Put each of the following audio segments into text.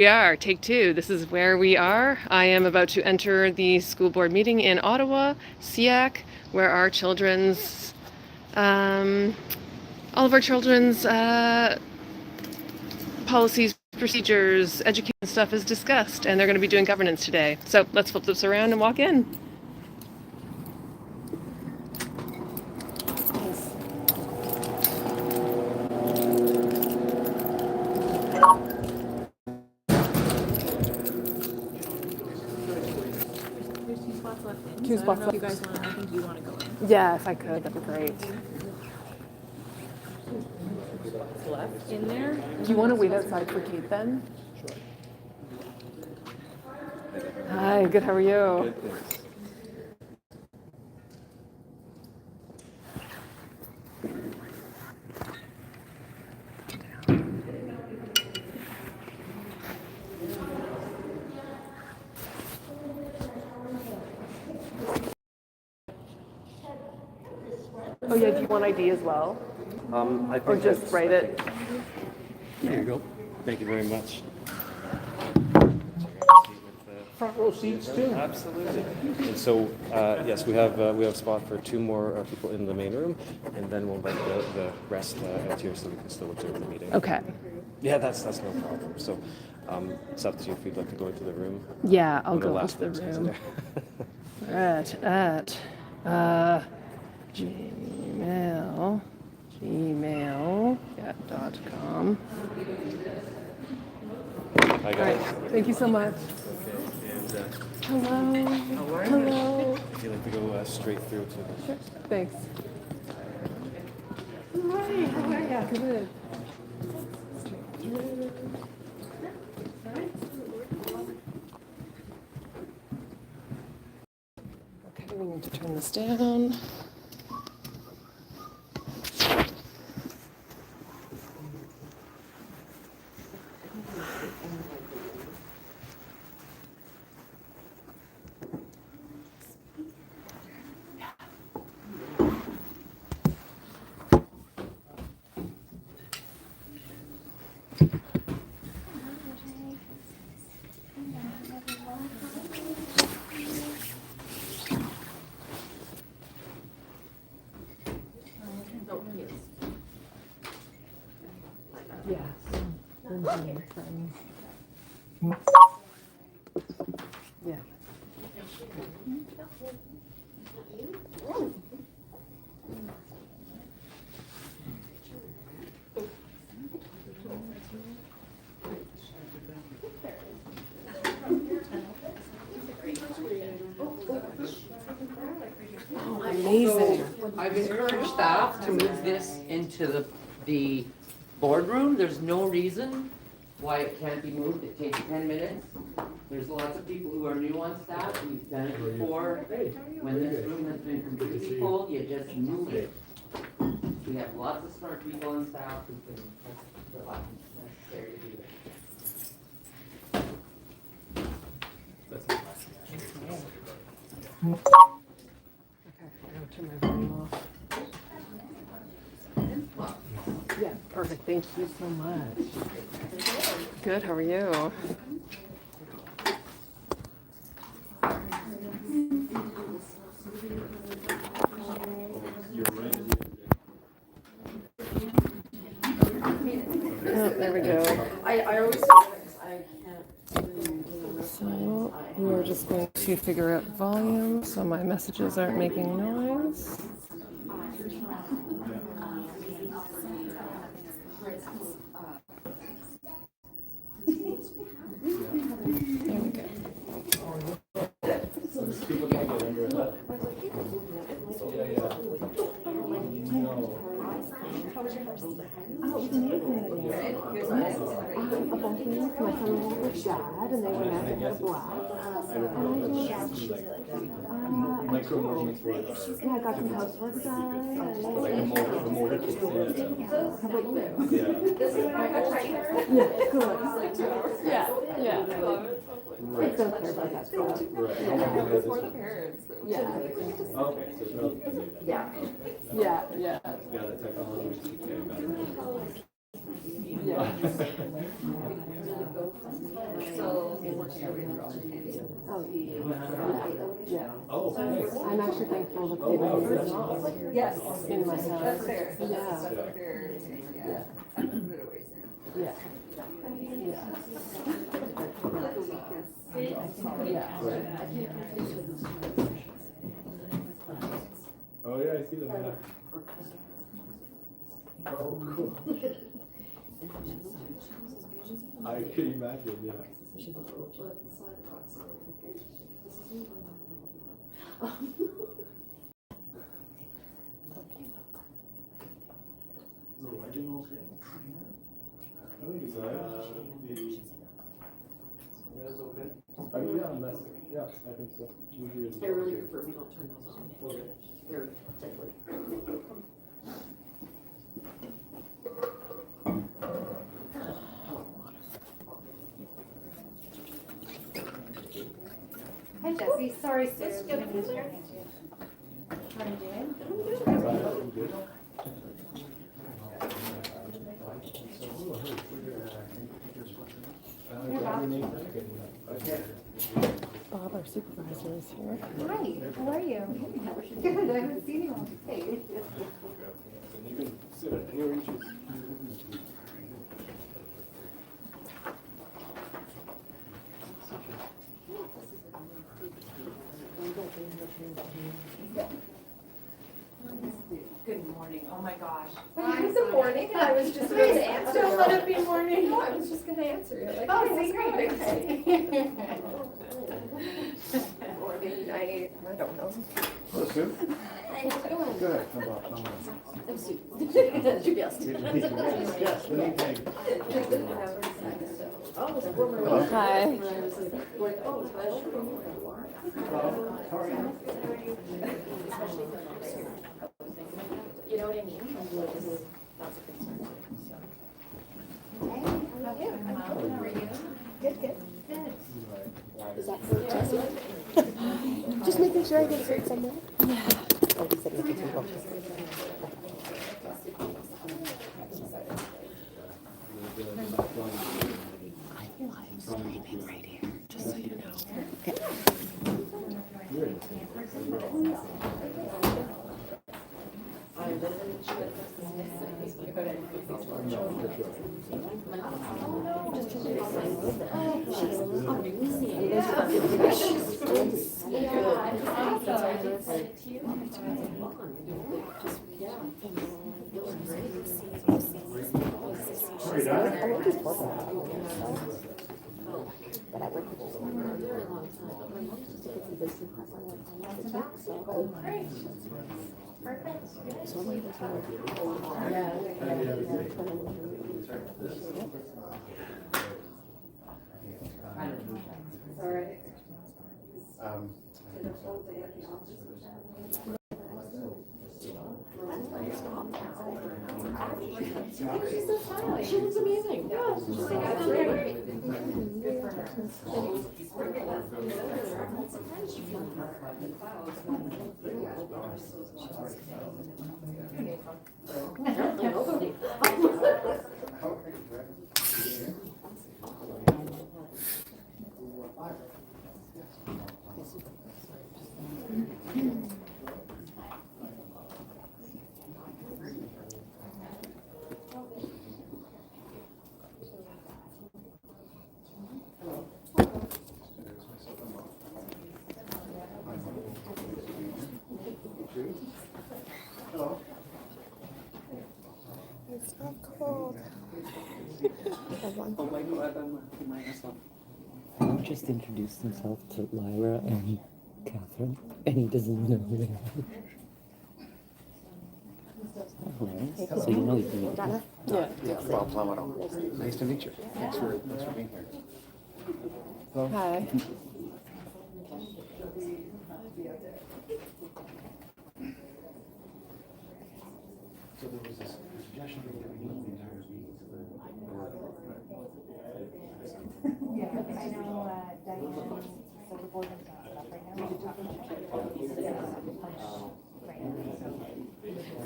We are, take two. This is where we are. I am about to enter the school board meeting in Ottawa, SEAC, where our children's, all of our children's policies, procedures, education stuff is discussed, and they're going to be doing governance today. So let's flip this around and walk in. Two spots left. You guys want? I think you want to go in. Yeah, if I could, that'd be great. Left in there. Do you want to wait outside for Kate then? Sure. Hi, good. How are you? Good, Oh yeah, do you want ID as well? Or just write it? There you go. Thank you very much. Front row seats too. Absolutely. And so, yes, we have a spot for two more people in the main room, and then we'll invite the rest out here so we can still observe the meeting. Okay. Yeah, that's no problem. So, it's up to you if you'd like to go into the room. Yeah, I'll go into the room. At gmail.com. Hi, guys. Right. Thank you so much. Okay, and Hello. Hello. if you'd like to go straight through to the... Sure. Thanks. Hi, how are you? Good. Okay, we need to turn this down. Yes. Yeah. Oh, amazing. I've encouraged staff to move this into the boardroom. There's no reason why it can't be moved. It takes 10 minutes. There's lots of people who are new on staff. We've done it before. When this room has been completely full, you just move it. We have lots of smart people on staff who can press the buttons necessary to do it. Okay, I'm gonna turn my volume off. Yeah, perfect. Thank you so much. Good, how are you? Oh, there we go. I always So we're just going to figure out volume so my messages aren't making noise. There we go. Oh, it was amazing. My son went with dad, and they went out and had a blast. And I got some housework done. How about you? Yeah, good. Yeah. I don't care about that stuff. It's for the parents. Yeah. Okay, so it's relatively. Yeah. Yeah, the technology. Oh, thanks. I'm actually thankful that they don't Yes. in my house. That's fair. Yeah. That's fair. Yeah. I put it away soon. Yeah. Like a week Oh, yeah, I see them, yeah. Oh, cool. I could imagine, yeah. Is the lighting okay? I think it's, yeah, it's okay. Yeah, unless, yeah, I think so. Usually it's. I really prefer we don't turn those on. Okay. They're deadly. Hi Jesse, sorry Sue. Let's get it in there. How are you doing? Good. Bob, our supervisor, is here. Hi, how are you? Good, I haven't seen you all day. And you can sit at anywhere you choose. Good morning, oh my gosh. Good morning, I was just going to answer. Don't let it be morning. No, I was just gonna answer you. Like, Oh, hey, see, great, okay. okay. Morning, night, I don't know. Hello, Sue. Good. Come on, come on. I'm Sue. You guessed. Yes, what do you think? Hi. How are you? You know what I mean? That's a concern. How are you? Good, good. Good. Is that for Jesse? Just making sure I get it somewhere. Yeah. Oh, he said making sure. I'm live streaming right here, just so you know. But I work with this one for a very long time. My mom used to get some business class on the so Great. Perfect. so I'm able to All right. She's so smiling. She looks amazing. Yeah, she's just like, that's great. Good for her. Sometimes you feel nobody. It's not cold. Oh my God, he just introduced himself to Lyra and Catherine, and he doesn't know who they are. Hilarious. So you know he's doing Donna? Yeah. Bob Plummer. Nice to meet you. Thanks for being here. Hi. So there was this suggestion that we need the entire meeting to the Yeah, I know Diane, so the board has got stuff right now. We could talk about it. Right.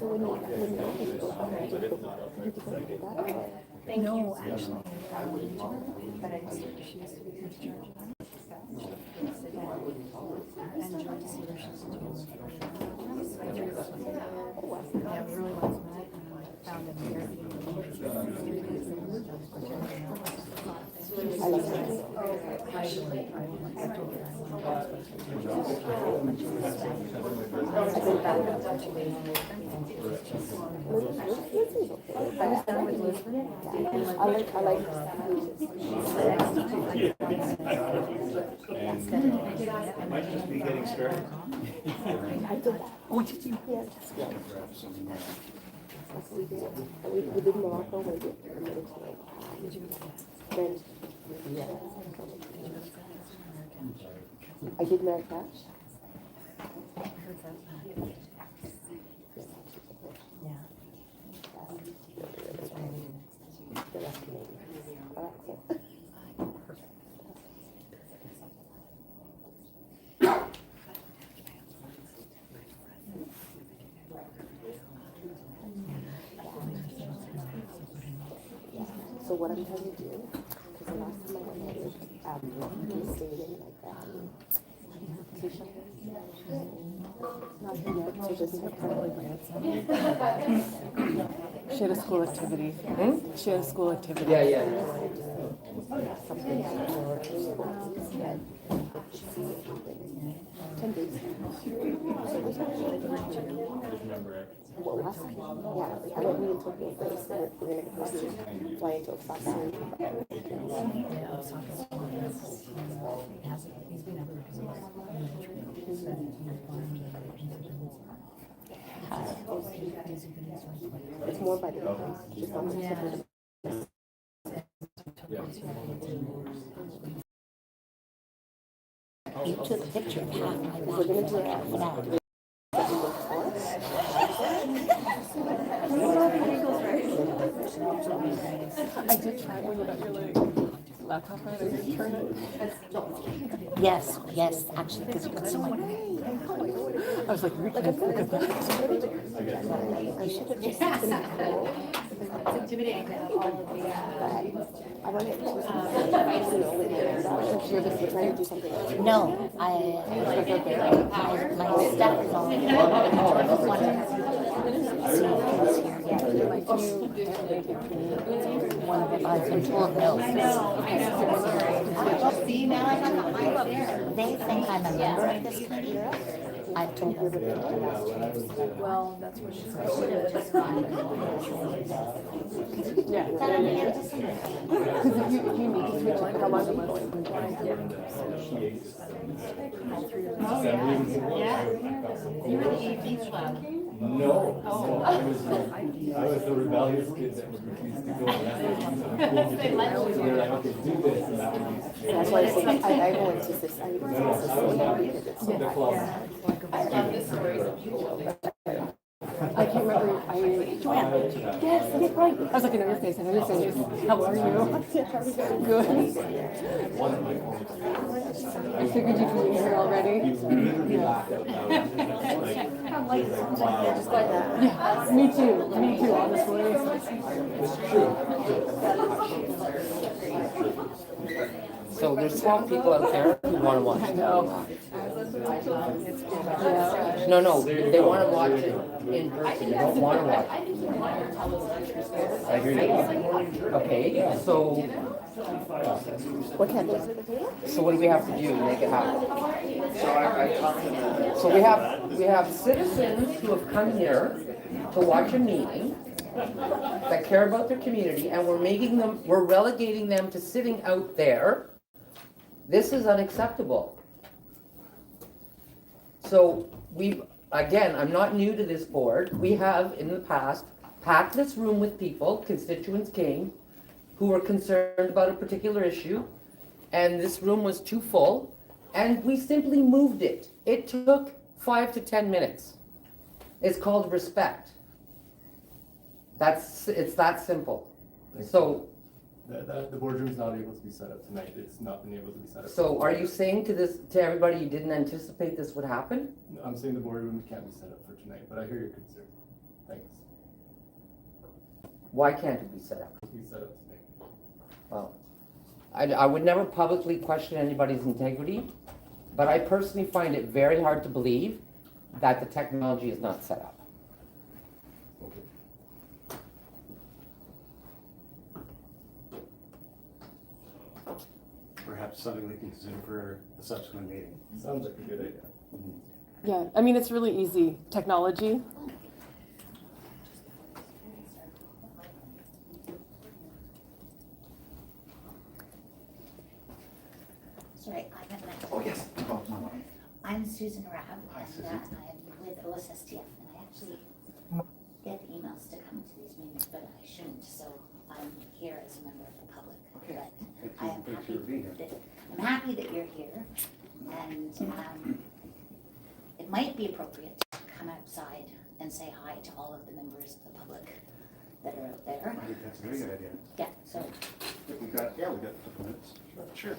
So when you go, you need to go that way. No, actually, I wouldn't, but I just, she used to be in charge of that. And George Sears too. Yeah, it really was. Found him here. I love that. I was done with Lisbon. I like And might just be getting started. I did that. Oh, did you? Yeah, just yeah. We did Morocco, we did then yeah. I did Marrakesh. Yeah. The rest Canadian. So what I'm trying to do, because the last time I went there, we stayed in like two shelters. Not here yet, so just She had a school activity. She had a school activity. Yeah. something more 10 days. Well, last time, yeah, I went in Tokyo first, so we're gonna fly into Osaka. It's more by the place, just not the You took a picture of half my we're gonna do half an hour. I did try when you got your laptop right, I did turn it. Yes, actually, because you could see my. I was like, you can't look at that. I should have just been cool. It's intimidating to have all of the, I don't have to do something, you're just trying to do something else. No, my stuff is all. I've been told no. see, now I have my there. They think I'm a member of this committee. I told them. Well, that's what she said. Yeah. Because if you need to switch it, come on the list. Yeah. You were the AP club. No, I was the rebellious kid that was refused to go. They let you. They're like, okay, do this, and that would be. That's why I said, I went to this, I went to The club. I love the stories of people. I can't remember. Joanne. Yes, right. I was looking at your face and I was saying, how are you? Good. I figured you'd be here already. Yeah, me too, honestly. So there's 12 people out there who want to watch. I know. Yeah. No, they want to watch it in person. They don't want to watch it. I hear you. Okay, so what can't they do the table? so what do we have to do to make it happen? So we have citizens who have come here to watch a meeting that care about their community, and we're relegating them to sitting out there. This is unacceptable. So again, I'm not new to this board. We have in the past packed this room with people, constituents came, who were concerned about a particular issue, and this room was too full, and we simply moved it. It took 5 to 10 minutes. It's called respect. It's that simple. So The boardroom's not able to be set up tonight. It's not been able to be set up. So are you saying to everybody you didn't anticipate this would happen? I'm saying the boardroom can't be set up for tonight, but I hear your concern. Thanks. Why can't it be set up? We set up today. Well, I would never publicly question anybody's integrity, but I personally find it very hard to believe that the technology is not set up. Perhaps something we can consider for a subsequent meeting. Sounds like a good idea. Yeah, I mean, it's really easy. Technology. Sorry, I got that. Oh, yes. Oh, no. I'm Susan Rabb, Hi, and Susan. I'm with OSSTF, and I actually get emails to come to these meetings, but I shouldn't, so I'm here as a member of the public. Okay. But Thank I am you. Thank you for being here. I'm happy that you're here, and it might be appropriate to come outside and say hi to all of the members of the public that are out there. I think that's a very good idea. Yeah, so, We got a couple minutes. Sure.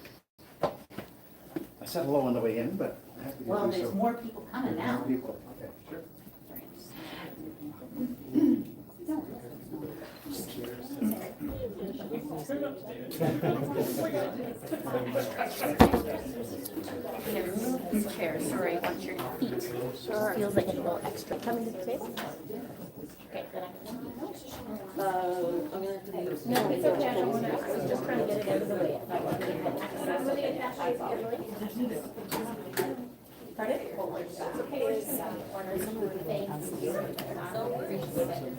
I said hello on the way in, but I'm happy to do so. well, there's more people coming now. More people. Okay, sure. Chair, sorry, watch your feet. Sure. Feels like a little extra. Coming to the table? Okay, then I'm gonna have to move. No, it's okay. I was just trying to get it out of the way. If I wanted to have access. Pardon? It's okay.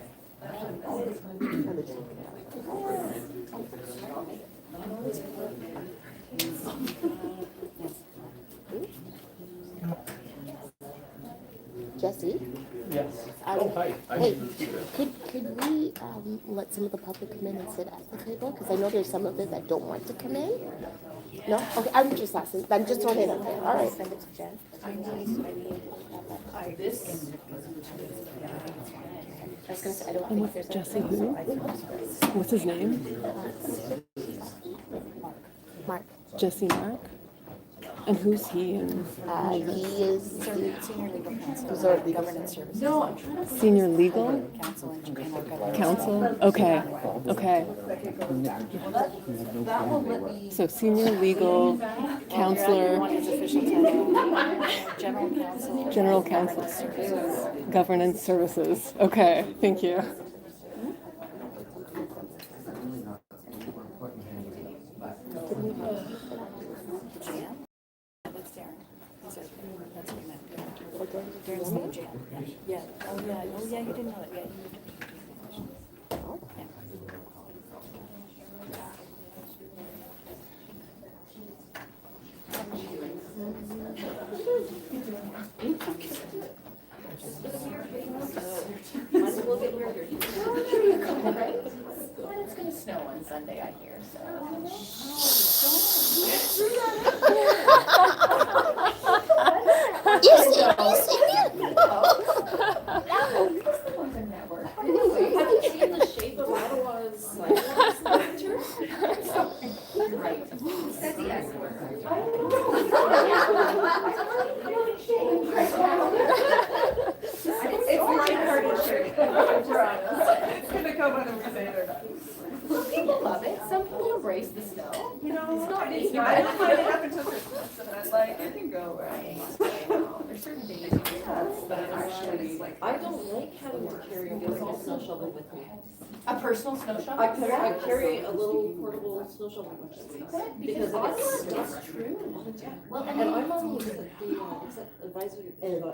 Jesse? Yes. Oh, hi. I'm Hey, the speaker. could we let some of the public come in and sit at the table? Because I know there's some of them that don't want to come in. No? Okay, I'm just asking. I'm just throwing it out there. All right. Send it to Jen. I was gonna say, I don't think there's. Jesse who? What's his name? Mark. Jesse Mark? And who's he? And He is Senior legal counsel, Who's our governance services. senior legal Counsel and governance. counsel? Okay, okay. So senior legal counselor, His official title, general counsel. general counsel, governance services. Okay, thank you. Jan? That's Darren. That's what I meant. Darren's name, Jan. Yeah. Oh, yeah. Oh, yeah, you didn't know that. Yeah, you moved to yeah. Might as well get murdered. There you go, right? And it's gonna snow on Sunday, I hear, Have you seen the shape of Ottawa's sidewalks in winter? Right. Said the S word. It's lighthearted shirt. It's gonna come whether we say it or not. Well, people love it. Some people embrace the snow. You know, it's not me. I don't mind it up until Christmas, and I'm like, I can go right. There's certain days that actually like. I don't like having to carry a physical snow shovel with me. A personal snow shovel? I carry a little portable snow shovel with me. Because it's true. Well, And I'm on the advisory, executive advisory committee for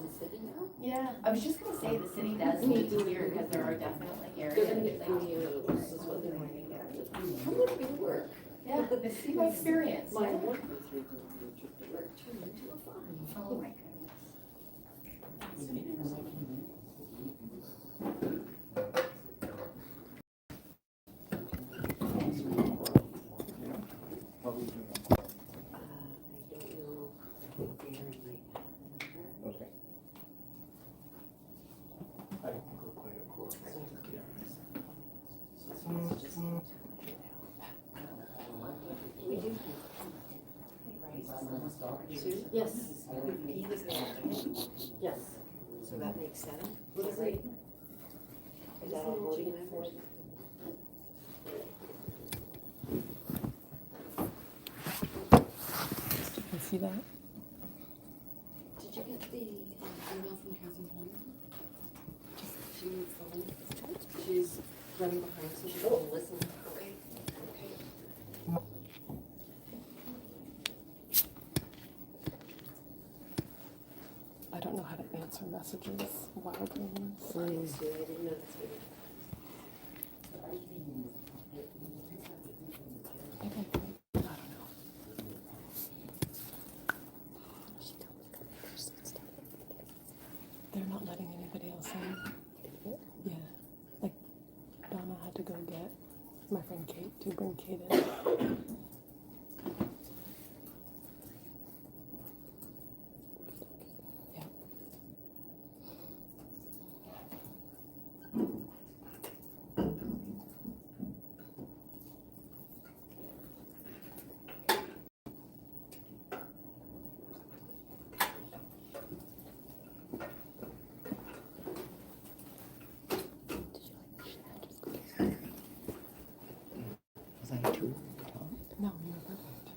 the city now. yeah, I was just gonna say the city does need to hear, because there are definitely They're areas. gonna get videos, is what they're going to get. I'm gonna be to work. Yeah, this is my experience. My Yeah. work was 300 trip to work turned into a fun. Oh my goodness. Okay. I think we're quite a core. Yes. Yes. So that makes 7. What is it? Is that all voting members? You can see that. Did you get the email from Catherine Holman? She needs the link. She's running behind, so she can listen. Okay. I don't know how to answer messages wildly in this. I didn't know this video. I don't know. They're not letting anybody else in. Yeah. Like, Donna had to go get my friend Kate to bring Kate in. Yeah. Was I too tall? No, you're perfect.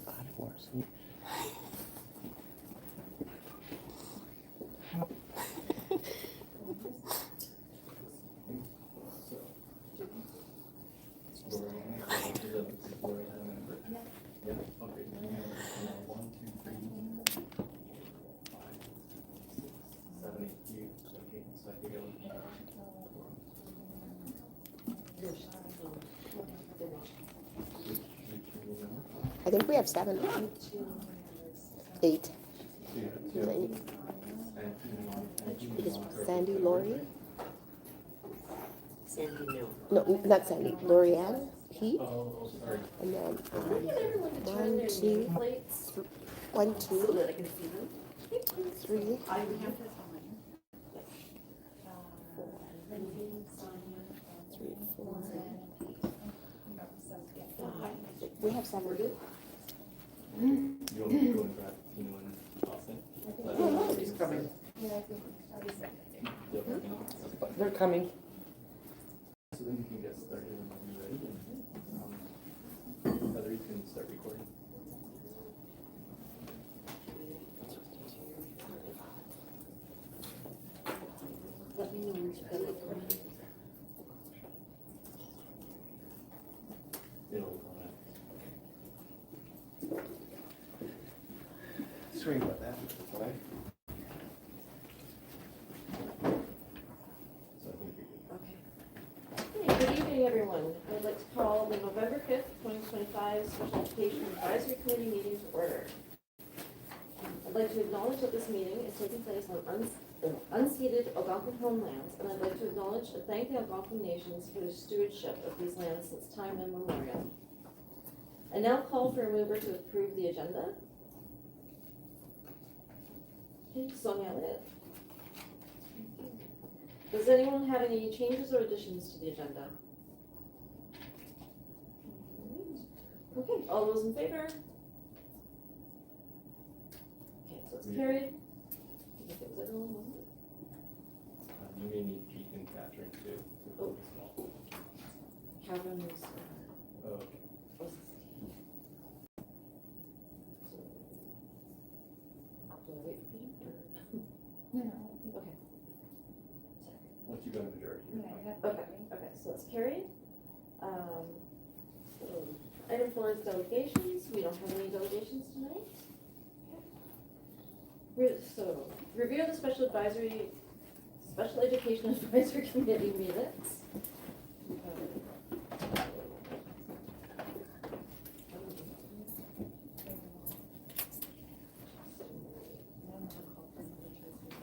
God, it wasn't. Yeah, okay. 1, 2, 3, 5, 6, 7, 8, you. Okay, so I think it would be. I think we have 7. 8. Is Sandy, Lori? Sandy, no. No, not Sandy. Lorianne, Pete, Oh, sorry. and then Get everyone to turn their 1, 2, nameplates 1, so 2, that I can see them. 3, I have this on my. 3, 4, 5. We have 7. You want me to go and grab Tino and Austin? He's coming. Yep. They're coming. So then you can get started when you're ready. And, Heather, you can start recording. Let me know when you've got it going. It'll, Sorry about that. okay. So I think you're good. Okay. Hey, good evening, everyone. I would like to call the November 5th, 2025 Special Education Advisory Committee meeting to order. I'd like to acknowledge that this meeting is taking place on unceded Algonquin homelands, and I'd like to acknowledge and thank the Algonquin nations for their stewardship of these lands since time immemorial. I now call for a mover to approve the agenda. Okay, Sonia Elliott. Does anyone have any changes or additions to the agenda? Okay, all those in favor? Okay, so it's carried. I think it was everyone, wasn't it? You may need Pete and Catherine too. To Oh. as well. Catherine was, Oh, okay. was do I wait for Peter? No. Okay. Once you got a majority, you're fine. Okay, so it's carried. So item 4 is delegations. We don't have any delegations tonight. Okay. So, review of the Special Education Advisory Committee minutes.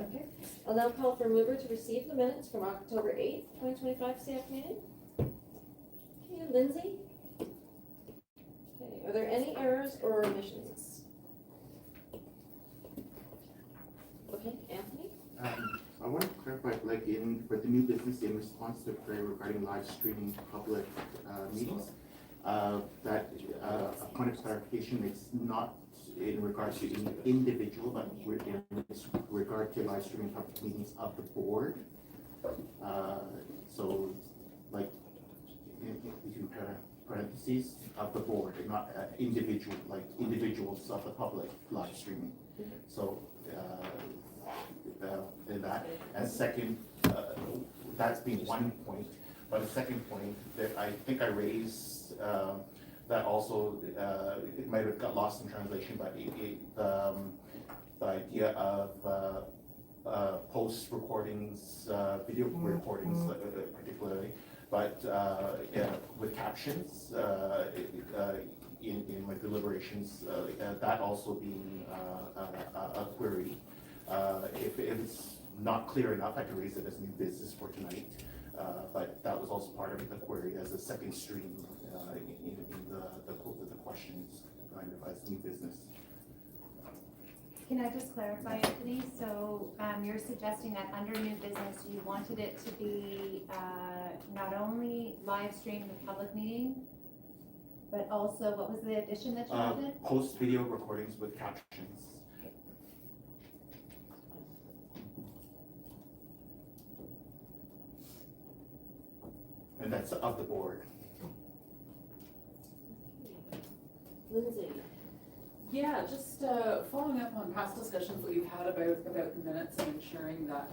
Okay, I'll now call for a mover to receive the minutes from October 8th, 2025 SEAC meeting. Okay, Lindsay? Okay, are there any errors or omissions? Okay, Anthony? I want to clarify, like for the new business in response to prayer regarding live streaming public meetings, that a point of clarification, it's not in regards to individual, but in regard to live streaming public meetings of the board. So, like, between parentheses of the board, and not individual, like individuals of the public live streaming. So, and that, as second, that's been one point. But a second point that I think I raised, that also, it might have got lost in translation, but the idea of post recordings, video recordings particularly, but with captions in my deliberations, that also being a query. If it's not clear enough, I could raise it as new business for tonight. But that was also part of the query as a second stream in the questions, kind of as new business. Can I just clarify, Anthony? So you're suggesting that under new business, you wanted it to be not only live stream the public meeting, but also, what was the addition that you wanted? Post video recordings with captions. And that's of the board. Lindsay? Yeah, just following up on past discussions that we've had about the minutes and ensuring that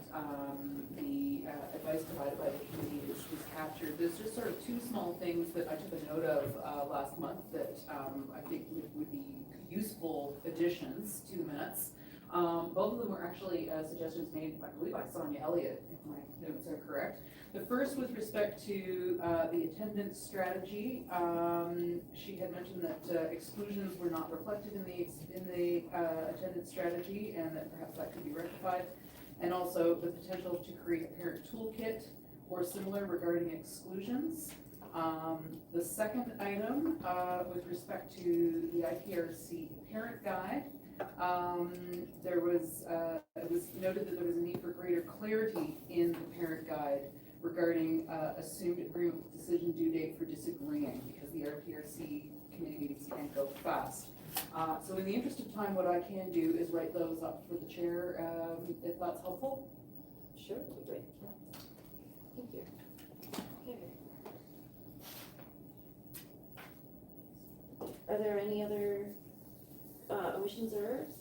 the advice provided by the committee is captured. There's just sort of two small things that I took a note of last month that I think would be useful additions to the minutes. Both of them were actually suggestions made, I believe, by Sonia Elliott, if my notes are correct. The first with respect to the attendance strategy, she had mentioned that exclusions were not reflected in the attendance strategy, and that perhaps that could be rectified. And also the potential to create a parent toolkit or similar regarding exclusions. The second item with respect to the IPRC parent guide, it was noted that there was a need for greater clarity in the parent guide regarding assumed agreement with decision due date for disagreeing, because the RPRC committee meetings can go fast. So in the interest of time, what I can do is write those up for the chair, if that's helpful. Sure, that'd be great. Thank you. Okay. Are there any other omissions or errors?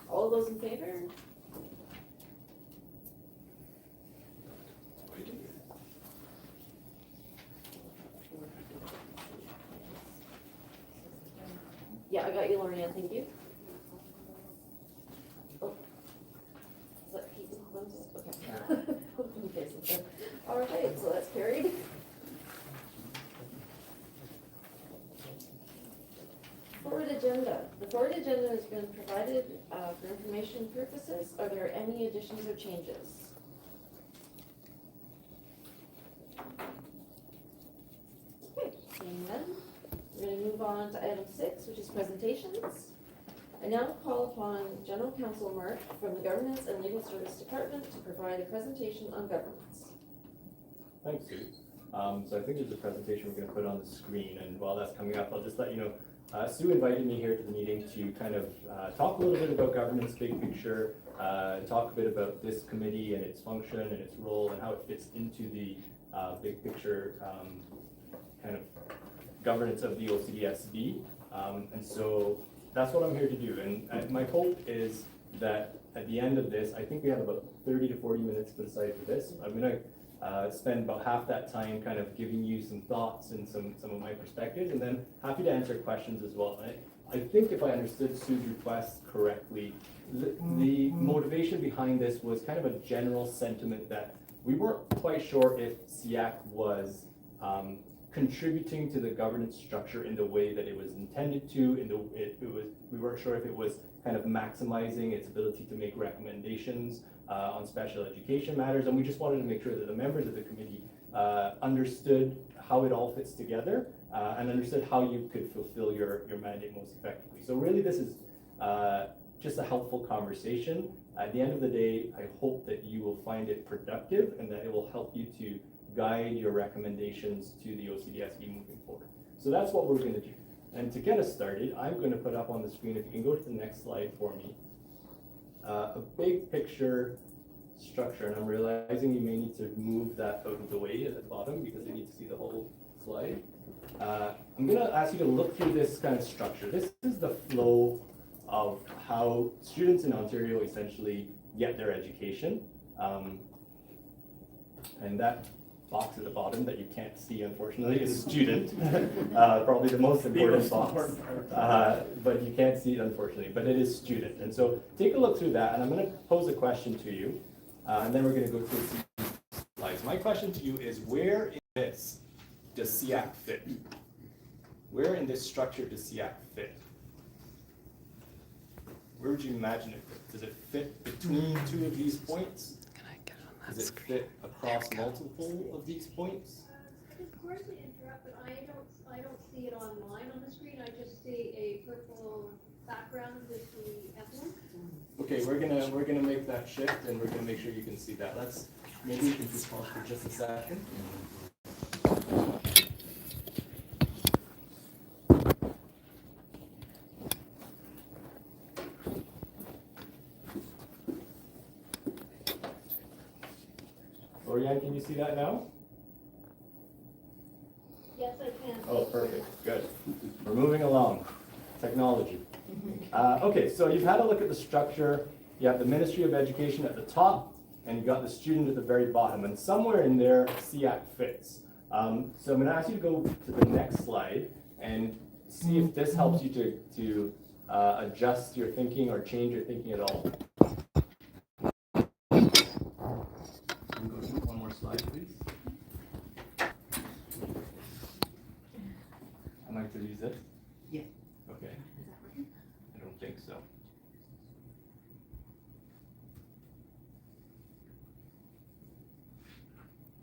All those in favor? Yeah, I got you, Lorianne, thank you. Oh, is that Pete? Okay. Okay, so, all right, so that's carried. Forward agenda. The forward agenda has been provided for information purposes. Are there any additions or changes? Okay, seeing none. We're going to move on to item 6, which is presentations. I now call upon General Counsel Mark from the Governance and Legal Service Department to provide a presentation on governance. Thanks, Sue. So I think there's a presentation we're going to put on the screen, and while that's coming up, I'll just let you know, Sue invited me here to the meeting to kind of talk a little bit about governance, big picture, talk a bit about this committee and its function and its role and how it fits into the big picture kind of governance of the OCDSB. And so that's what I'm here to do. And my hope is that at the end of this, I think we have about 30 to 40 minutes put aside for this. I'm going to spend about half that time kind of giving you some thoughts and some of my perspectives, and then happy to answer questions as well. I think if I understood Sue's request correctly, the motivation behind this was kind of a general sentiment that we weren't quite sure if SEAC was contributing to the governance structure in the way that it was intended to. We weren't sure if it was kind of maximizing its ability to make recommendations on special education matters, and we just wanted to make sure that the members of the committee understood how it all fits together and understood how you could fulfill your mandate most effectively. So really this is just a helpful conversation. At the end of the day, I hope that you will find it productive and that it will help you to guide your recommendations to the OCDSB moving forward. So that's what we're going to do. And to get us started, I'm going to put up on the screen, if you can go to the next slide for me, a big picture structure. And I'm realizing you may need to move that out of the way at the bottom because I need to see the whole slide. I'm going to ask you to look through this kind of structure. This is the flow of how students in Ontario essentially get their education. And that box at the bottom that you can't see, unfortunately, is student. Probably the most important box. But you can't see it, unfortunately, but it is student. And so take a look through that, and I'm going to pose a question to you, and then we're going to go through some slides. My question to you is, where in this does SEAC fit? Where in this structure does SEAC fit? Where would you imagine it fit? Does it fit between two of these points? Does it fit across multiple of these points? Sorry to interrupt, but I don't see it online on the screen. I just see a purple background with the emblem. Okay, we're gonna make that shift, and we're gonna make sure you can see that. Maybe you can just pause for just a second. Lorianne, can you see that now? Yes, I can. Oh, perfect, good. We're moving along. Technology. Okay, so you've had a look at the structure. You have the Ministry of Education at the top, and you've got the student at the very bottom, and somewhere in there, SEAC fits. So I'm going to ask you to go to the next slide and see if this helps you to adjust your thinking or change your thinking at all. Can you go to one more slide, please? Am I to use this? Yeah. Okay. I don't think so.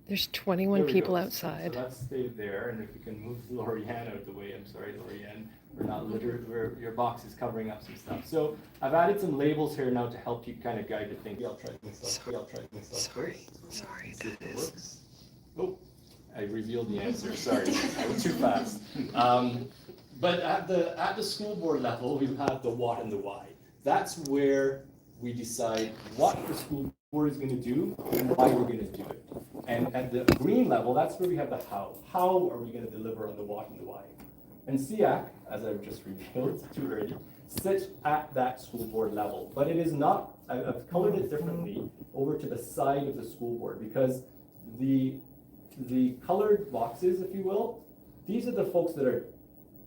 There's 21 There we people go. outside. So let's stay there, and if we can move Lorianne out of the way. I'm sorry, Lorianne. We're not literally, your box is covering up some stuff. So I've added some labels here now to help you kind of guide your thinking. I'll try myself. Sorry, See if it works. Oh, I revealed the answer. Sorry, I was too fast. But at the school board level, we have the what and the why. That's where we decide what the school board is going to do and why we're going to do it. And at the green level, that's where we have the how. How are we going to deliver on the what and the why? And SEAC, as I've just revealed too early, sits at that school board level. But it is not, I've colored it differently over to the side of the school board, because the colored boxes, if you will, these are the folks that are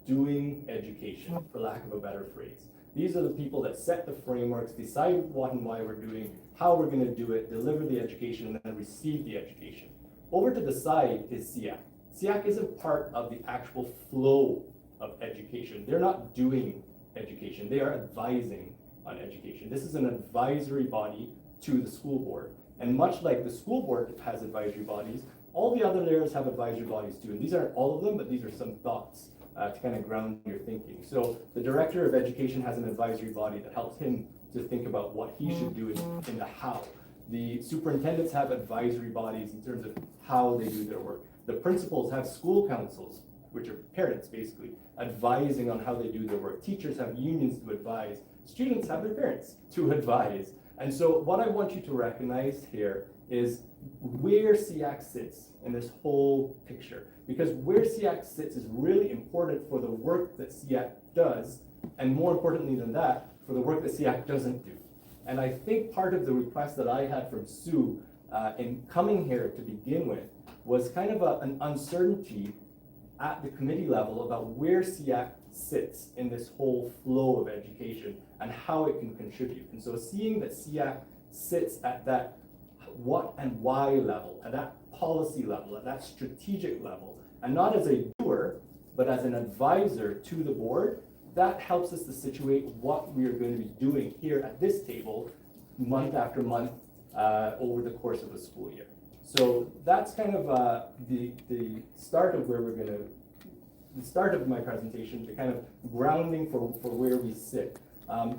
doing education, for lack of a better phrase. These are the people that set the frameworks, decide what and why we're doing, how we're going to do it, deliver the education, and then receive the education. Over to the side is SEAC. SEAC isn't part of the actual flow of education. They're not doing education. They are advising on education. This is an advisory body to the school board. And much like the school board has advisory bodies, all the other layers have advisory bodies too. And these aren't all of them, but these are some thoughts to kind of ground your thinking. So the director of education has an advisory body that helps him to think about what he should do in the how. The superintendents have advisory bodies in terms of how they do their work. The principals have school councils, which are parents basically, advising on how they do their work. Teachers have unions to advise. Students have their parents to advise. And so what I want you to recognize here is where SEAC sits in this whole picture. Because where SEAC sits is really important for the work that SEAC does, and more importantly than that, for the work that SEAC doesn't do. And I think part of the request that I had from Sue in coming here to begin with was kind of an uncertainty at the committee level about where SEAC sits in this whole flow of education and how it can contribute. And so seeing that SEAC sits at that what and why level, at that policy level, at that strategic level, and not as a doer, but as an advisor to the board, that helps us to situate what we are going to be doing here at this table month after month over the course of a school year. So that's kind of the start of where we're going to, the start of my presentation, the kind of grounding for where we sit.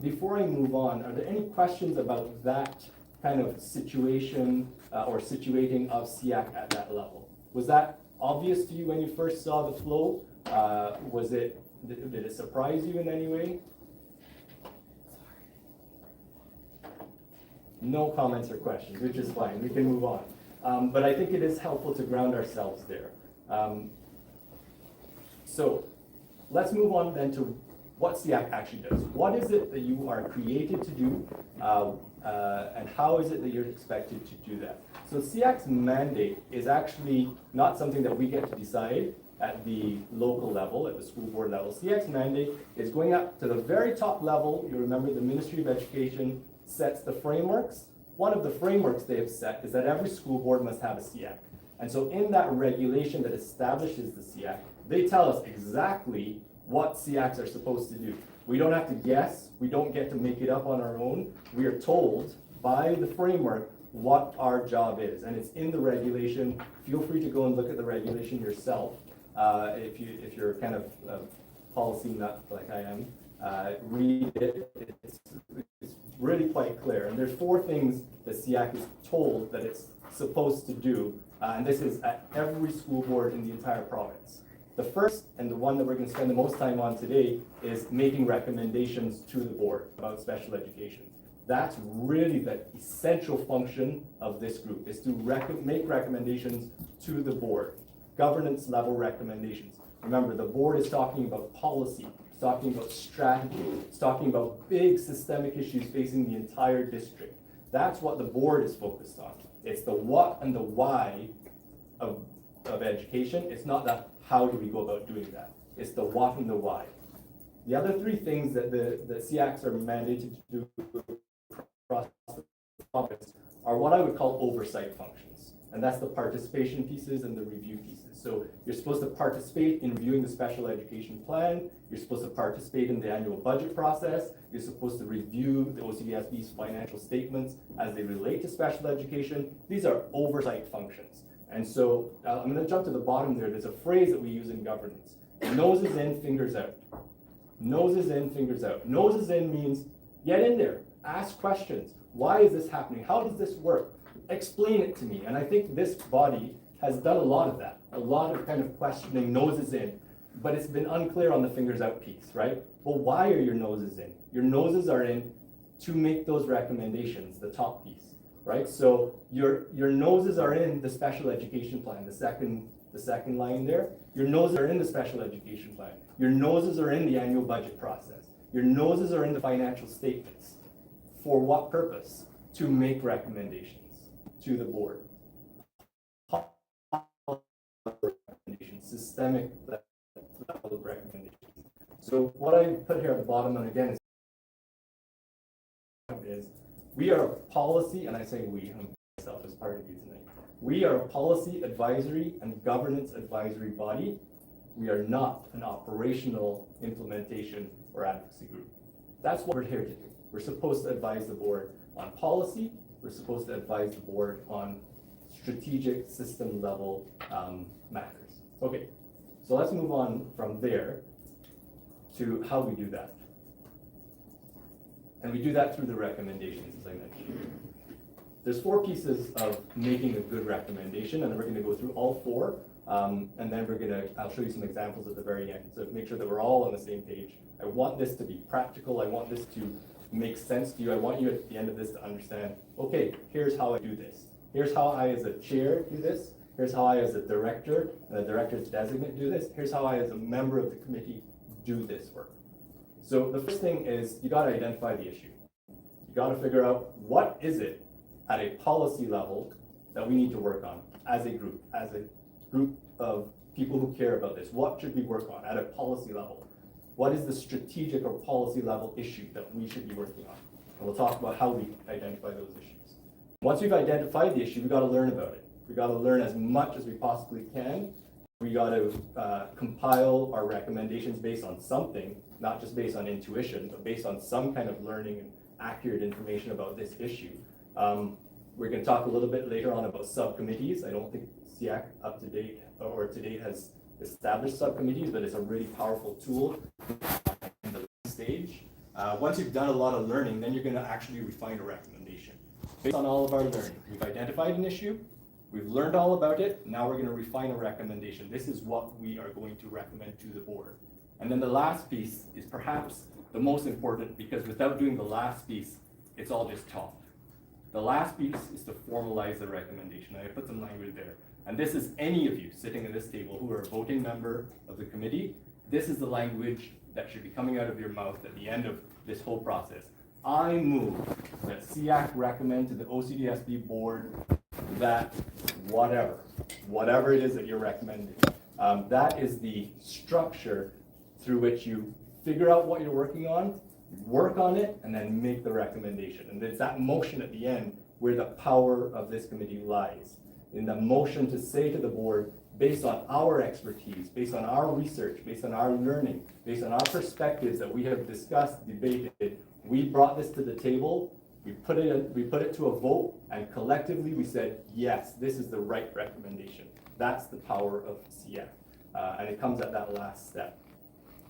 Before I move on, are there any questions about that kind of situation or situating of SEAC at that level? Was that obvious to you when you first saw the flow? Was it Did it surprise you in any way? No comments or questions, which is fine. We can move on. But I think it is helpful to ground ourselves there. So let's move on then to what SEAC actually does. What is it that you are created to do, and how is it that you're expected to do that? So SEAC's mandate is actually not something that we get to decide at the local level, at the school board level. SEAC's mandate is going up to the very top level. You remember the Ministry of Education sets the frameworks. One of the frameworks they have set is that every school board must have a SEAC. And so in that regulation that establishes the SEAC, they tell us exactly what SEACs are supposed to do. We don't have to guess. We don't get to make it up on our own. We are told by the framework what our job is. And it's in the regulation. Feel free to go and look at the regulation yourself. If you're kind of policy nut like I am, read it. It's really quite clear. And there's 4 things the SEAC is told that it's supposed to do. And this is at every school board in the entire province. The first, and the one that we're going to spend the most time on today, is making recommendations to the board about special education. That's really the essential function of this group, is to make recommendations to the board, governance level recommendations. Remember, the board is talking about policy, it's talking about strategy, it's talking about big systemic issues facing the entire district. That's what the board is focused on. It's the what and the why of education. It's not the how do we go about doing that. It's the what and the why. The other 3 things that the SEACs are mandated to do across the province are what I would call oversight functions. And that's the participation pieces and the review pieces. So you're supposed to participate in reviewing the special education plan. You're supposed to participate in the annual budget process. You're supposed to review the OCDSB's financial statements as they relate to special education. These are oversight functions. And so I'm going to jump to the bottom there. There's a phrase that we use in governance. Noses in, fingers out. Noses in, fingers out. Noses in means get in there, ask questions. Why is this happening? How does this work? Explain it to me. And I think this body has done a lot of that, a lot of kind of questioning, noses in. But it's been unclear on the fingers out piece, right? Well, why are your noses in? Your noses are in to make those recommendations, the top piece. Right, so your noses are in the special education plan, the second line there. Your noses are in the special education plan. Your noses are in the annual budget process. Your noses are in the financial statements. For what purpose? To make recommendations to the board. Systemic level of recommendations. So what I put here at the bottom, and again, is we are a policy, and I say we, I'm myself as part of you tonight. We are a policy advisory and governance advisory body. We are not an operational implementation or advocacy group. That's what we're here to do. We're supposed to advise the board on policy. We're supposed to advise the board on strategic system level matters. Okay, so let's move on from there to how we do that. And we do that through the recommendations, as I mentioned. There's 4 pieces of making a good recommendation, and we're going to go through all 4, and then I'll show you some examples at the very end, so make sure that we're all on the same page. I want this to be practical. I want this to make sense to you. I want you at the end of this to understand, okay, here's how I do this. Here's how I as a chair do this. Here's how I as a director and a director's designate do this. Here's how I as a member of the committee do this work. So the first thing is you got to identify the issue. You got to figure out what is it at a policy level that we need to work on as a group of people who care about this. What should we work on at a policy level? What is the strategic or policy level issue that we should be working on? And we'll talk about how we identify those issues. Once we've identified the issue, we got to learn about it. We got to learn as much as we possibly can. We got to compile our recommendations based on something, not just based on intuition, but based on some kind of learning and accurate information about this issue. We're going to talk a little bit later on about subcommittees. I don't think SEAC up to date or to date has established subcommittees, but it's a really powerful tool in the stage. Once you've done a lot of learning, then you're going to actually refine a recommendation. Based on all of our learning, we've identified an issue, we've learned all about it, now we're going to refine a recommendation. This is what we are going to recommend to the board. And then the last piece is perhaps the most important, because without doing the last piece, it's all just talk. The last piece is to formalize the recommendation. I put some language there. And this is any of you sitting at this table who are a voting member of the committee. This is the language that should be coming out of your mouth at the end of this whole process. I move that SEAC recommend to the OCDSB board that whatever it is that you're recommending. That is the structure through which you figure out what you're working on, work on it, and then make the recommendation. And it's that motion at the end where the power of this committee lies. In the motion to say to the board, based on our expertise, based on our research, based on our learning, based on our perspectives that we have discussed, debated, we brought this to the table, we put it to a vote, and collectively we said, yes, this is the right recommendation. That's the power of SEAC. And it comes at that last step.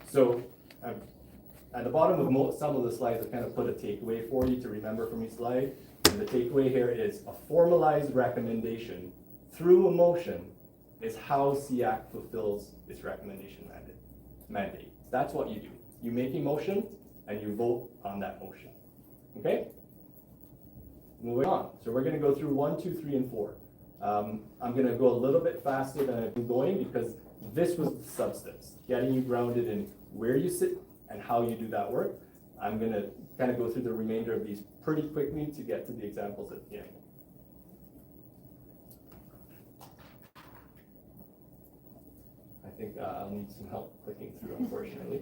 So at the bottom of some of the slides, I kind of put a takeaway for you to remember from each slide. And the takeaway here is a formalized recommendation through a motion is how SEAC fulfills its recommendation mandate. That's what you do. You make a motion and you vote on that motion. Okay? Moving on. So we're going to go through 1, 2, 3, and 4. I'm going to go a little bit faster than I've been going because this was the substance, getting you grounded in where you sit and how you do that work. I'm going to kind of go through the remainder of these pretty quickly to get to the examples at the end. I think I'll need some help clicking through, unfortunately.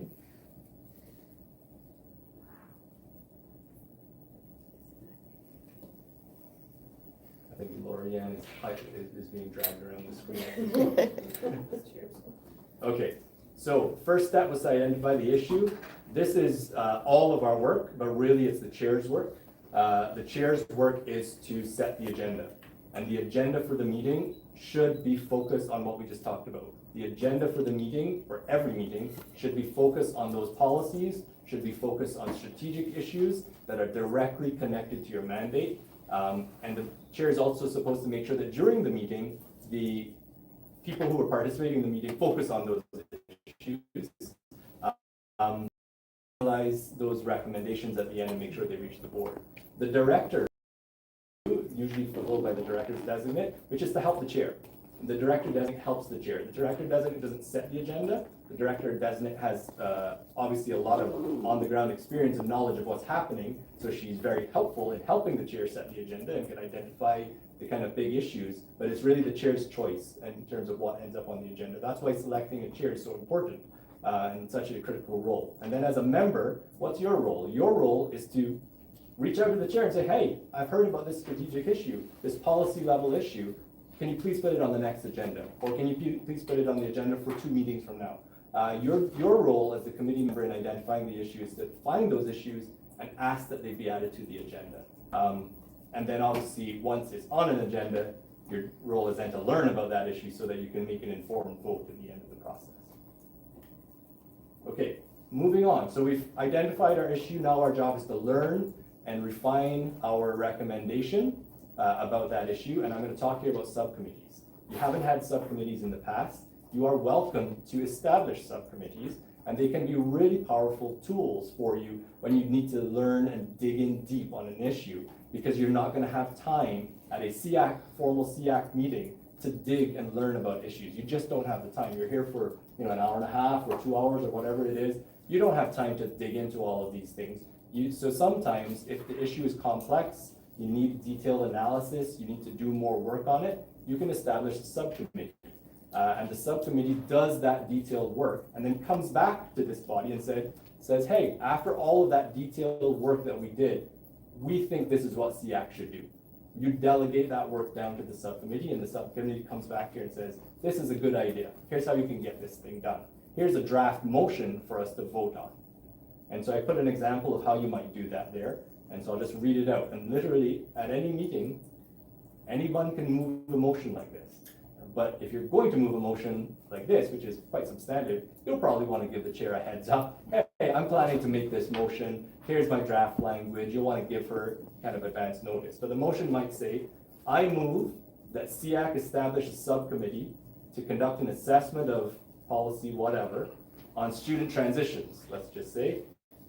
I think Lorianne is being dragged around the screen. Okay, so first step was to identify the issue. This is all of our work, but really it's the chair's work. The chair's work is to set the agenda. And the agenda for the meeting should be focused on what we just talked about. The agenda for the meeting, for every meeting, should be focused on those policies, should be focused on strategic issues that are directly connected to your mandate. And the chair is also supposed to make sure that during the meeting, the people who are participating in the meeting focus on those issues. Analyze those recommendations at the end and make sure they reach the board. The director, usually followed by the director's designate, which is to help the chair. The director designate helps the chair. The director designate doesn't set the agenda. The director designate has obviously a lot of on-the-ground experience and knowledge of what's happening, so she's very helpful in helping the chair set the agenda and can identify the kind of big issues, but it's really the chair's choice in terms of what ends up on the agenda. That's why selecting a chair is so important and such a critical role. And then as a member, what's your role? Your role is to reach out to the chair and say, hey, I've heard about this strategic issue, this policy level issue. Can you please put it on the next agenda? Or can you please put it on the agenda for 2 meetings from now? Your role as the committee member in identifying the issues is to find those issues and ask that they be added to the agenda. And then obviously, once it's on an agenda, your role is then to learn about that issue so that you can make an informed vote at the end of the process. Okay, moving on. So we've identified our issue. Now our job is to learn and refine our recommendation about that issue. And I'm going to talk here about subcommittees. You haven't had subcommittees in the past. You are welcome to establish subcommittees, and they can be really powerful tools for you when you need to learn and dig in deep on an issue, because you're not going to have time at a SEAC, formal SEAC meeting to dig and learn about issues. You just don't have the time. You're here for an hour and a half or 2 hours or whatever it is. You don't have time to dig into all of these things. So sometimes if the issue is complex, you need detailed analysis, you need to do more work on it, you can establish a subcommittee. And the subcommittee does that detailed work and then comes back to this body and says, hey, after all of that detailed work that we did, we think this is what SEAC should do. You delegate that work down to the subcommittee, and the subcommittee comes back here and says, this is a good idea. Here's how you can get this thing done. Here's a draft motion for us to vote on. And so I put an example of how you might do that there. And so I'll just read it out. And literally, at any meeting, anyone can move a motion like this. But if you're going to move a motion like this, which is quite substantive, you'll probably want to give the chair a heads up. Hey, I'm planning to make this motion. Here's my draft language. You'll want to give her kind of advance notice. But the motion might say, I move that SEAC establish a subcommittee to conduct an assessment of policy whatever on student transitions, let's just say,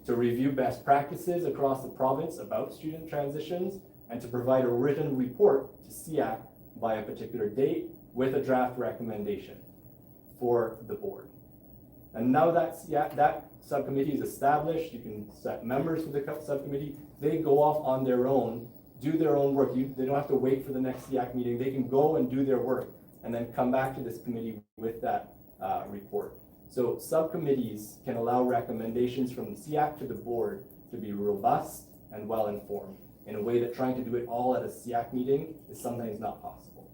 to review best practices across the province about student transitions, and to provide a written report to SEAC by a particular date with a draft recommendation for the board. And now that subcommittee is established, you can set members for the subcommittee, they go off on their own, do their own work. They don't have to wait for the next SEAC meeting. They can go and do their work and then come back to this committee with that report. So subcommittees can allow recommendations from the SEAC to the board to be robust and well-informed in a way that trying to do it all at a SEAC meeting is sometimes not possible.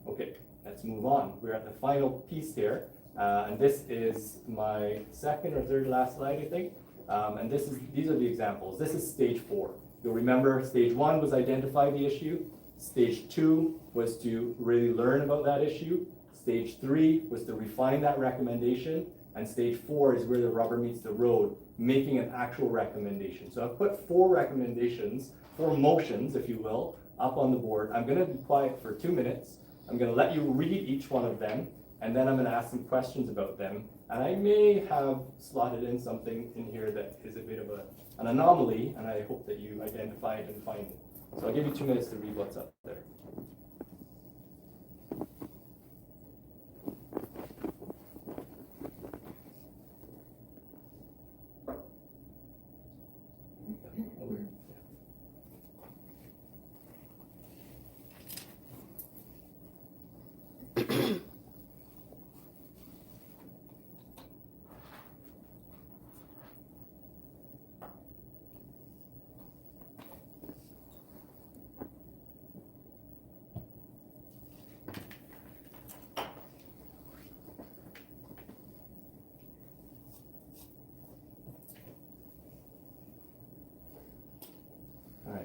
Okay, let's move on. We're at the final piece here, and this is my second or third last slide, I think. And these are the examples. This is stage 4. You'll remember stage 1 was identify the issue. Stage 2 was to really learn about that issue. Stage 3 was to refine that recommendation. And stage 4 is where the rubber meets the road, making an actual recommendation. So I've put 4 recommendations, 4 motions, if you will, up on the board. I'm going to be quiet for 2 minutes. I'm going to let you read each one of them, and then I'm going to ask some questions about them. And I may have slotted in something in here that is a bit of an anomaly, and I hope that you identify it and find it. So I'll give you 2 minutes to read what's up there.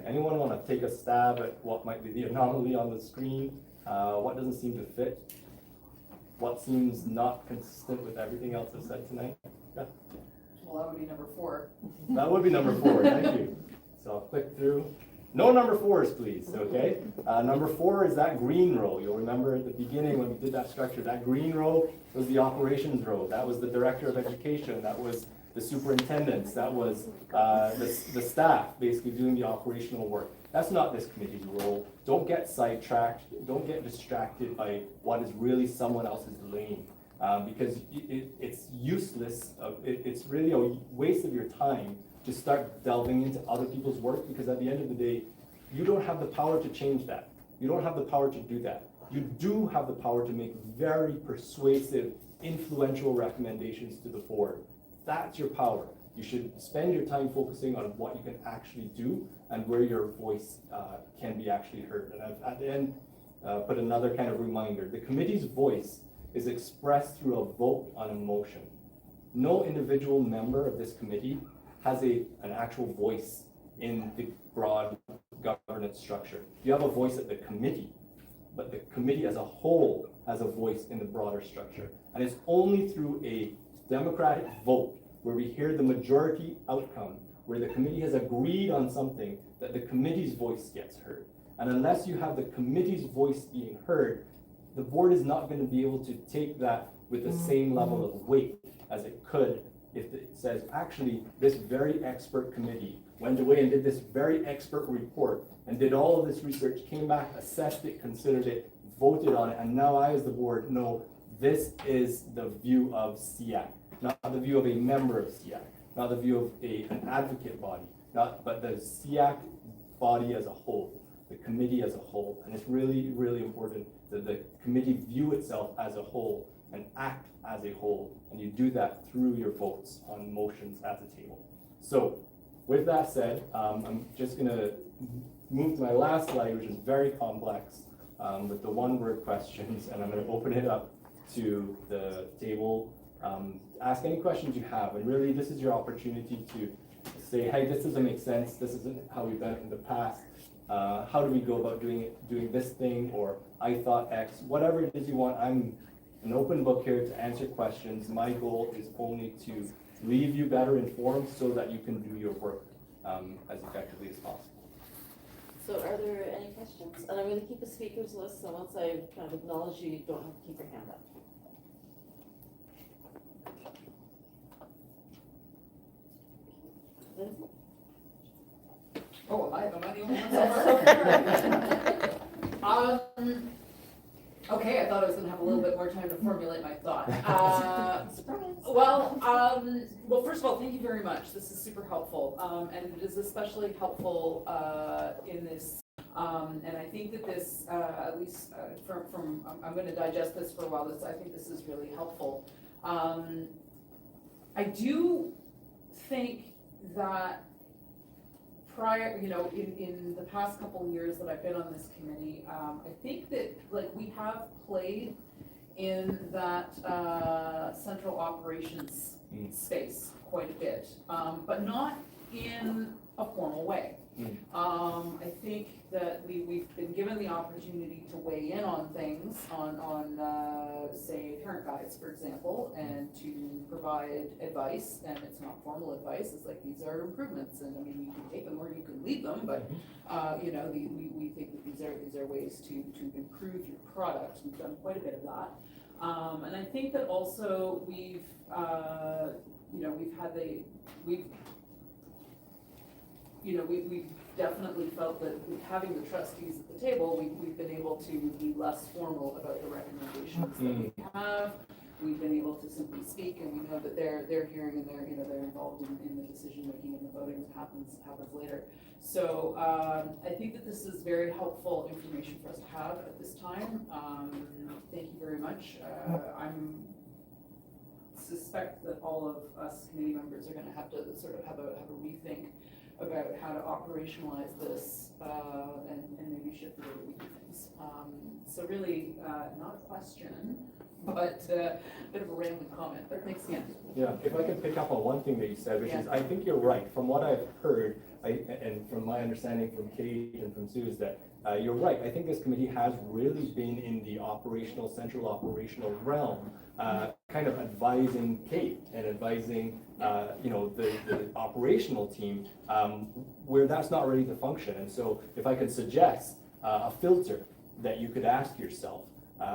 Anyone want to take a stab at what might be the anomaly on the screen? What doesn't seem to fit? What seems not consistent with everything else I've said tonight? Yeah. Well, that would be number 4. That would be number 4, thank you. So I'll click through. No number 4s, please, okay? Number 4 is that green row. You'll remember at the beginning when we did that structure, that green row was the operations row. That was the director of education. That was the superintendents. That was the staff basically doing the operational work. That's not this committee's role. Don't get sidetracked. Don't get distracted by what is really someone else's lane, because it's useless. It's really a waste of your time to start delving into other people's work, because at the end of the day, you don't have the power to change that. You don't have the power to do that. You do have the power to make very persuasive, influential recommendations to the board. That's your power. You should spend your time focusing on what you can actually do and where your voice can be actually heard. And I've at the end put another kind of reminder. The committee's voice is expressed through a vote on a motion. No individual member of this committee has an actual voice in the broad governance structure. You have a voice at the committee, but the committee as a whole has a voice in the broader structure. And it's only through a democratic vote where we hear the majority outcome, where the committee has agreed on something, that the committee's voice gets heard. And unless you have the committee's voice being heard, the board is not going to be able to take that with the same level of weight as it could if it says, actually, this very expert committee went away and did this very expert report and did all of this research, came back, assessed it, considered it, voted on it, and now I as the board know this is the view of SEAC, not the view of a member of SEAC, not the view of an advocate body, but the SEAC body as a whole, the committee as a whole. And it's really, really important that the committee view itself as a whole and act as a whole, and you do that through your votes on motions at the table. So with that said, I'm just going to move to my last slide, which is very complex with the one-word questions, and I'm going to open it up to the table. Ask any questions you have, and really this is your opportunity to say, hey, this doesn't make sense, this isn't how we've done it in the past, how do we go about doing this thing, or I thought X, whatever it is you want. I'm an open book here to answer questions. My goal is only to leave you better informed so that you can do your work as effectively as possible. So are there any questions? And I'm going to keep a speakers list, so once I kind of acknowledge you, you don't have to keep your hand up. Oh, alive, am I the only one so far? Okay, I thought I was gonna have a little bit more time to formulate my thought. Well, first of all, thank you very much. This is super helpful, and it is especially helpful in this. And I think that this, at least from I'm going to digest this for a while. I think this is really helpful. I do think that prior, in the past couple of years that I've been on this committee, I think that we have played in that central operations space quite a bit, but not in a formal way. I think that we've been given the opportunity to weigh in on things, on say, parent guides, for example, and to provide advice, and it's not formal advice, it's like, these are improvements, and I mean, you can take them or you can leave them, but, we think that these are ways to improve your product. We've done quite a bit of that. And I think that also we've definitely felt that having the trustees at the table, we've been able to be less formal about the recommendations that we have. We've been able to simply speak, and we know that they're hearing, and they're involved in the decision making and the voting that happens later. So I think that this is very helpful information for us to have at this time. Thank you very much. I'm suspect that all of us committee members are going to have to sort of have a rethink about how to operationalize this and maybe shift the way that we do things. So really, not a question, but a bit of a random comment, but thanks again. Yeah, if I can pick up on one thing that you said, which is, I think you're right. From what I've heard, and from my understanding from Kate and from Sue, is that you're right. I think this committee has really been in the central operational realm, kind of advising Kate and advising, the operational team, where that's not really the function. And so if I could suggest a filter that you could ask yourself,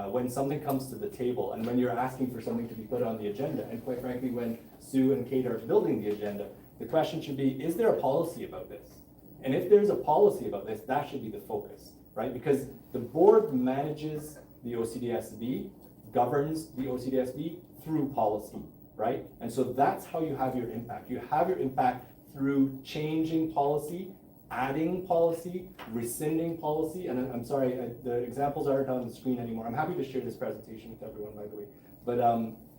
when something comes to the table and when you're asking for something to be put on the agenda, and quite frankly, when Sue and Kate are building the agenda, the question should be, is there a policy about this? And if there's a policy about this, that should be the focus, right? Because the board manages the OCDSB, governs the OCDSB through policy, right? And so that's how you have your impact. You have your impact through changing policy, adding policy, rescinding policy, and I'm sorry, the examples aren't on the screen anymore. I'm happy to share this presentation with everyone, by the way.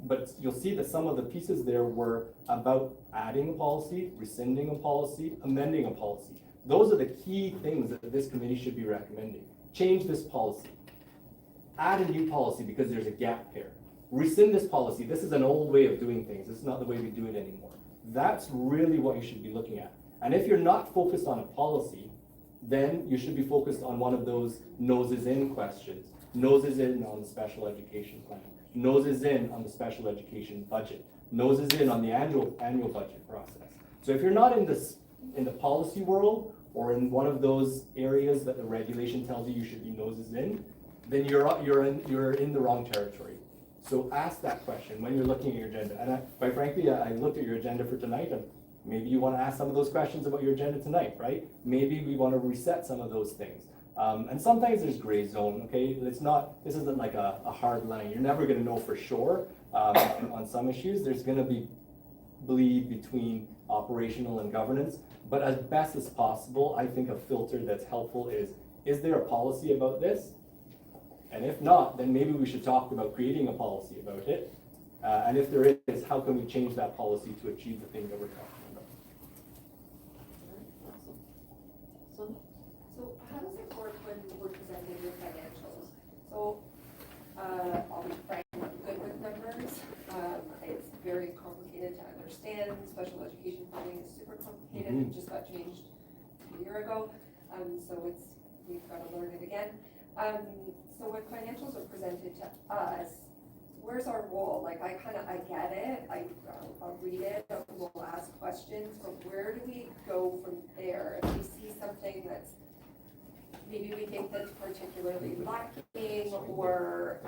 But you'll see that some of the pieces there were about adding a policy, rescinding a policy, amending a policy. Those are the key things that this committee should be recommending. Change this policy. Add a new policy because there's a gap here. Rescind this policy. This is an old way of doing things. This is not the way we do it anymore. That's really what you should be looking at. And if you're not focused on a policy, then you should be focused on one of those noses in questions. Noses in on the special education plan. Noses in on the special education budget. Noses in on the annual budget process. So if you're not in the policy world or in one of those areas that the regulation tells you should be noses in, then you're in the wrong territory. So ask that question when you're looking at your agenda. And quite frankly, I looked at your agenda for tonight, and maybe you want to ask some of those questions about your agenda tonight, right? Maybe we want to reset some of those things. And sometimes there's gray zone, okay? This isn't like a hard line. You're never going to know for sure on some issues. There's going to be bleed between operational and governance. But as best as possible, I think a filter that's helpful is there a policy about this? And if not, then maybe we should talk about creating a policy about it. And if there is, how can we change that policy to achieve the thing that we're talking about? So how does it work when we're presenting your financials? So I'll be frank, I'm good with numbers. It's very complicated to understand. Special education funding is super complicated. It just got changed a year ago. So we've got to learn it again. So when financials are presented to us, where's our role? Like I get it, I'll read it, we'll ask questions, but where do we go from there? If we see something that's, maybe we think that's particularly lacking, or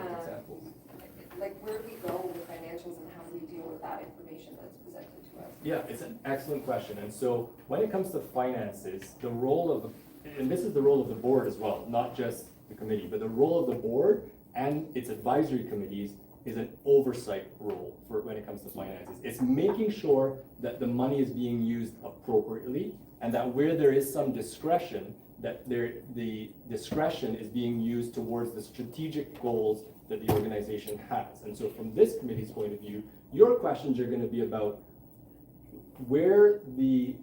like where do we go with financials and how do we deal with with that information that's presented to us? Yeah, it's an excellent question. And so when it comes to finances, the role of, and this is the role of the board as well, not just the committee, but the role of the board and its advisory committees is an oversight role for when it comes to finances. It's making sure that the money is being used appropriately and that where there is some discretion, that the discretion is being used towards the strategic goals that the organization has. And so from this committee's point of view, your questions are going to be about where the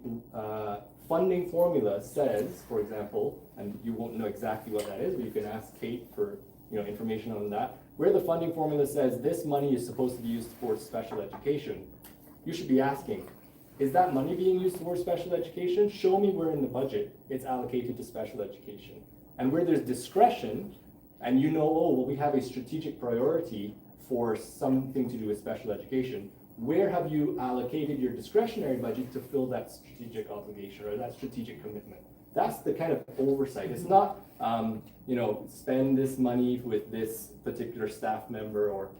funding formula says, for example, and you won't know exactly what that is, but you can ask Kate for information on that, where the funding formula says this money is supposed to be used for special education, you should be asking, is that money being used for special education? Show me where in the budget it's allocated to special education. And where there's discretion, and oh, well, we have a strategic priority for something to do with special education, where have you allocated your discretionary budget to fill that strategic obligation or that strategic commitment? That's the kind of oversight. It's not, spend this money with this particular staff member or,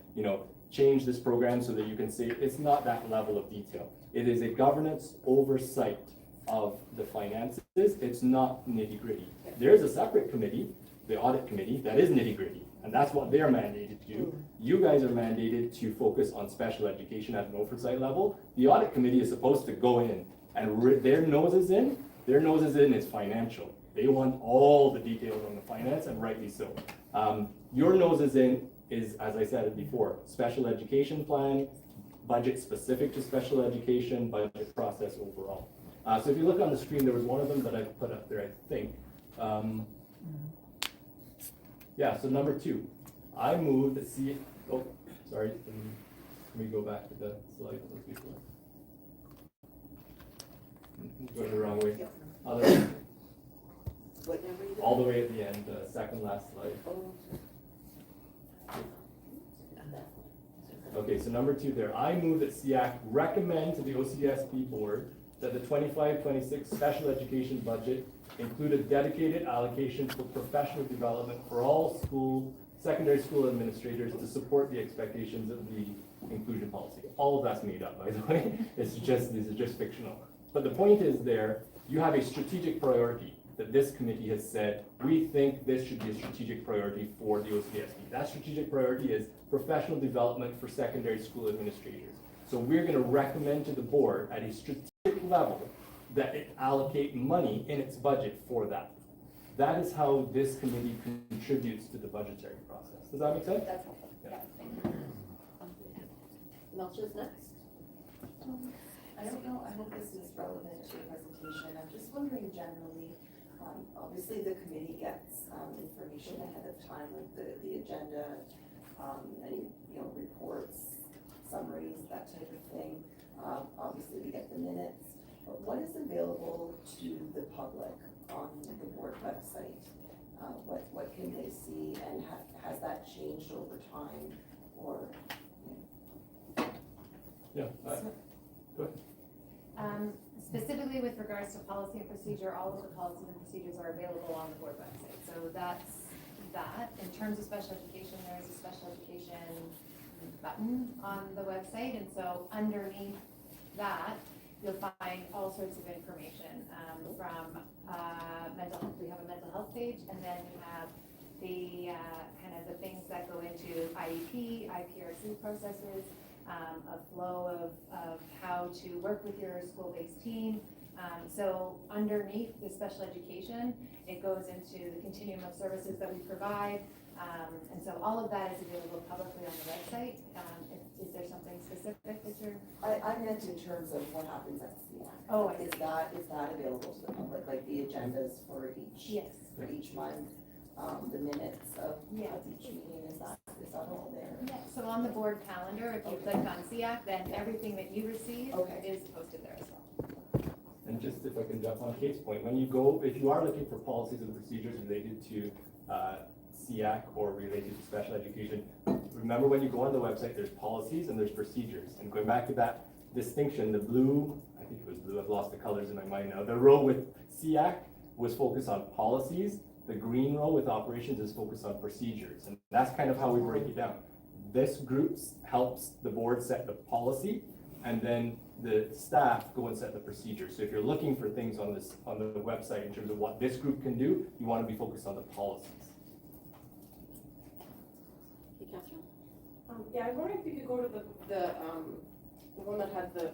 change this program so that you can save. It's not that level of detail. It is a governance oversight of the finances. It's not nitty gritty. There's a separate committee, the audit committee, that is nitty gritty. And that's what they're mandated to do. You guys are mandated to focus on special education at an oversight level. The audit committee is supposed to go in and their nose is in is financial. They want all the details on the finance, and rightly so. Your nose is, as I said before, special education plan, budget specific to special education, budget process overall. So if you look on the screen, there was one of them that I put up there, I think. Yeah, so number 2, I moved sorry, can we go back to the slide that was before? Going the wrong way. All the way at the end, second last slide. Okay, so number 2 there. I move that SEAC recommend to the OCSB board that the 25-26 special education budget include a dedicated allocation for professional development for all secondary school administrators to support the expectations of the inclusion policy. All of that's made up, by the way. This is just fictional. But the point is you have a strategic priority that this committee has said, we think this should be a strategic priority for the OCSB. That strategic priority is professional development for secondary school administrators. So we're going to recommend to the board at a strategic level that it allocate money in its budget for that. That is how this committee contributes to the budgetary process. Does that make sense? That's helpful. Yeah. Melcher's next. I don't know, I hope this is relevant to your presentation. I'm just wondering generally, obviously the committee gets information ahead of time, like the agenda, any reports, summaries, that type of thing. Obviously we get the minutes, but what is available to the public on the board website? What can they see, and has that changed over time, or? Yeah. Go ahead. Specifically with regards to policy and procedure, all of the policies and procedures are available on the board website. So that's that. In terms of special education, there is a special education button on the website, and so underneath that, you'll find all sorts of information from mental health. We have a mental health page, and then we have the kind of the things that go into IEP, IPRC processes, a flow of how to work with your school-based team. So underneath the special education, it goes into the continuum of services that we provide. And so all of that is available publicly on the website. Is there something specific that you're? I meant in terms of what happens at SEAC. Oh, is that available to the public, like the agendas for each month, the minutes of each meeting, is that all there? Yeah, so on the board calendar, if you click on SEAC, then everything that you receive is posted there as well. And just if I can jump on Kate's point, if you are looking for policies and procedures related to SEAC or related to special education, remember when you go on the website, there's policies and there's procedures. And going back to that distinction, the blue, I think it was blue, I've lost the colors in my mind now, the row with SEAC was focused on policies. The green row with operations is focused on procedures. And that's kind of how we break it down. this group helps the board set the policy, and then the staff go and set the procedure. So if you're looking for things on the website in terms of what this group can do, you want to be focused on the policies. Hey, Catherine? Yeah, I was wondering if you could go to the one that had the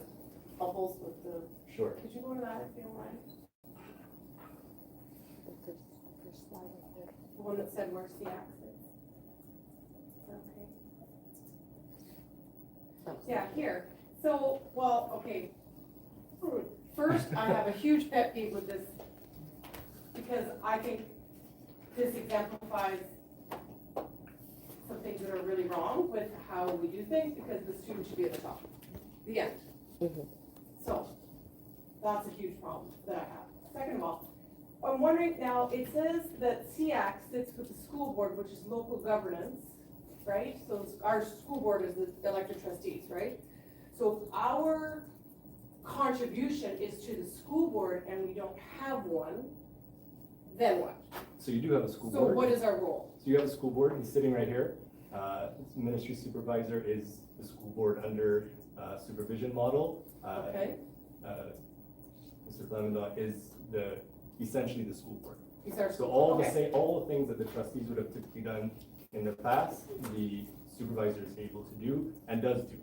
bubbles with the, Sure. could you go to that if you don't mind? First slide right there. The one that said where SEAC sits. Is that okay? Yeah, here. So, well, okay. First, I have a huge pet peeve with this because I think this exemplifies some things that are really wrong with how we do things because the student should be at the top. The end. So, that's a huge problem that I have. Second of all, I'm wondering now, it says that SEAC sits with the school board, which is local governance, right? So our school board is the elected trustees, right? So if our contribution is to the school board and we don't have one, then what? So you do have a school So board. what is our role? So you have a school board, he's sitting right here. Ministry supervisor is the school board under supervision model. Okay, Mr. Clemendot is essentially the school board. he's our So school. all Okay. all the things that the trustees would have typically done in the past, the supervisor is able to do and does do.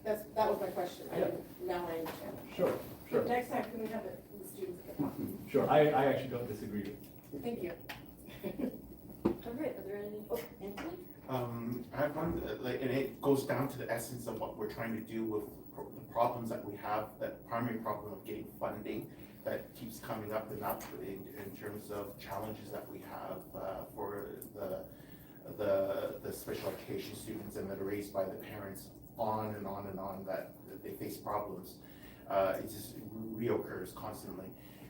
That was my question. Yeah. Now I understand. Sure, sure, Next time, can we have the students at the top? sure. I actually don't disagree with you. Thank you. All right, are there any, oh, Anthony? I have one, like, and it goes down to the essence of what we're trying to do with the problems that we have, that primary problem of getting funding that keeps coming up and up in terms of challenges that we have for the special education students and that are raised by the parents on and on and on that they face problems. It just reoccurs constantly.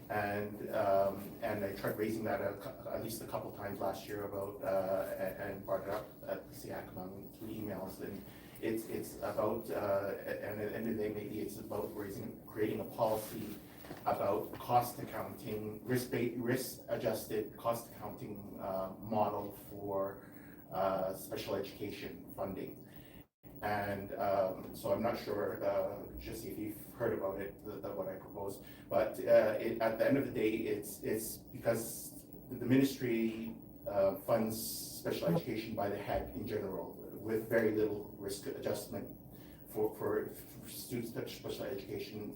And I tried raising that at least a couple times last year about, and brought it up at SEAC through emails. And it's about, and at the end of the day, maybe it's about creating a policy about cost accounting, risk-adjusted cost accounting model for special education funding. And so I'm not sure, Jesse, if you've heard about it, what I proposed, but at the end of the day, it's because the ministry funds special education by the head in general, with very little risk adjustment for students, special education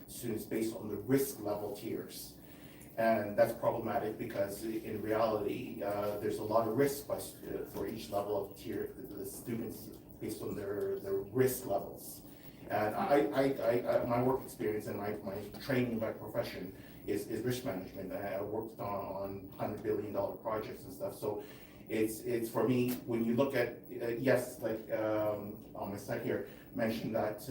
students based on the risk level tiers. And that's problematic because in reality, there's a lot of risk for each level of tier, the students based on their risk levels. And my work experience and my training by profession is risk management. I worked on $100 billion projects and stuff. So it's for me, when you look at, yes, like on my side here, mentioned that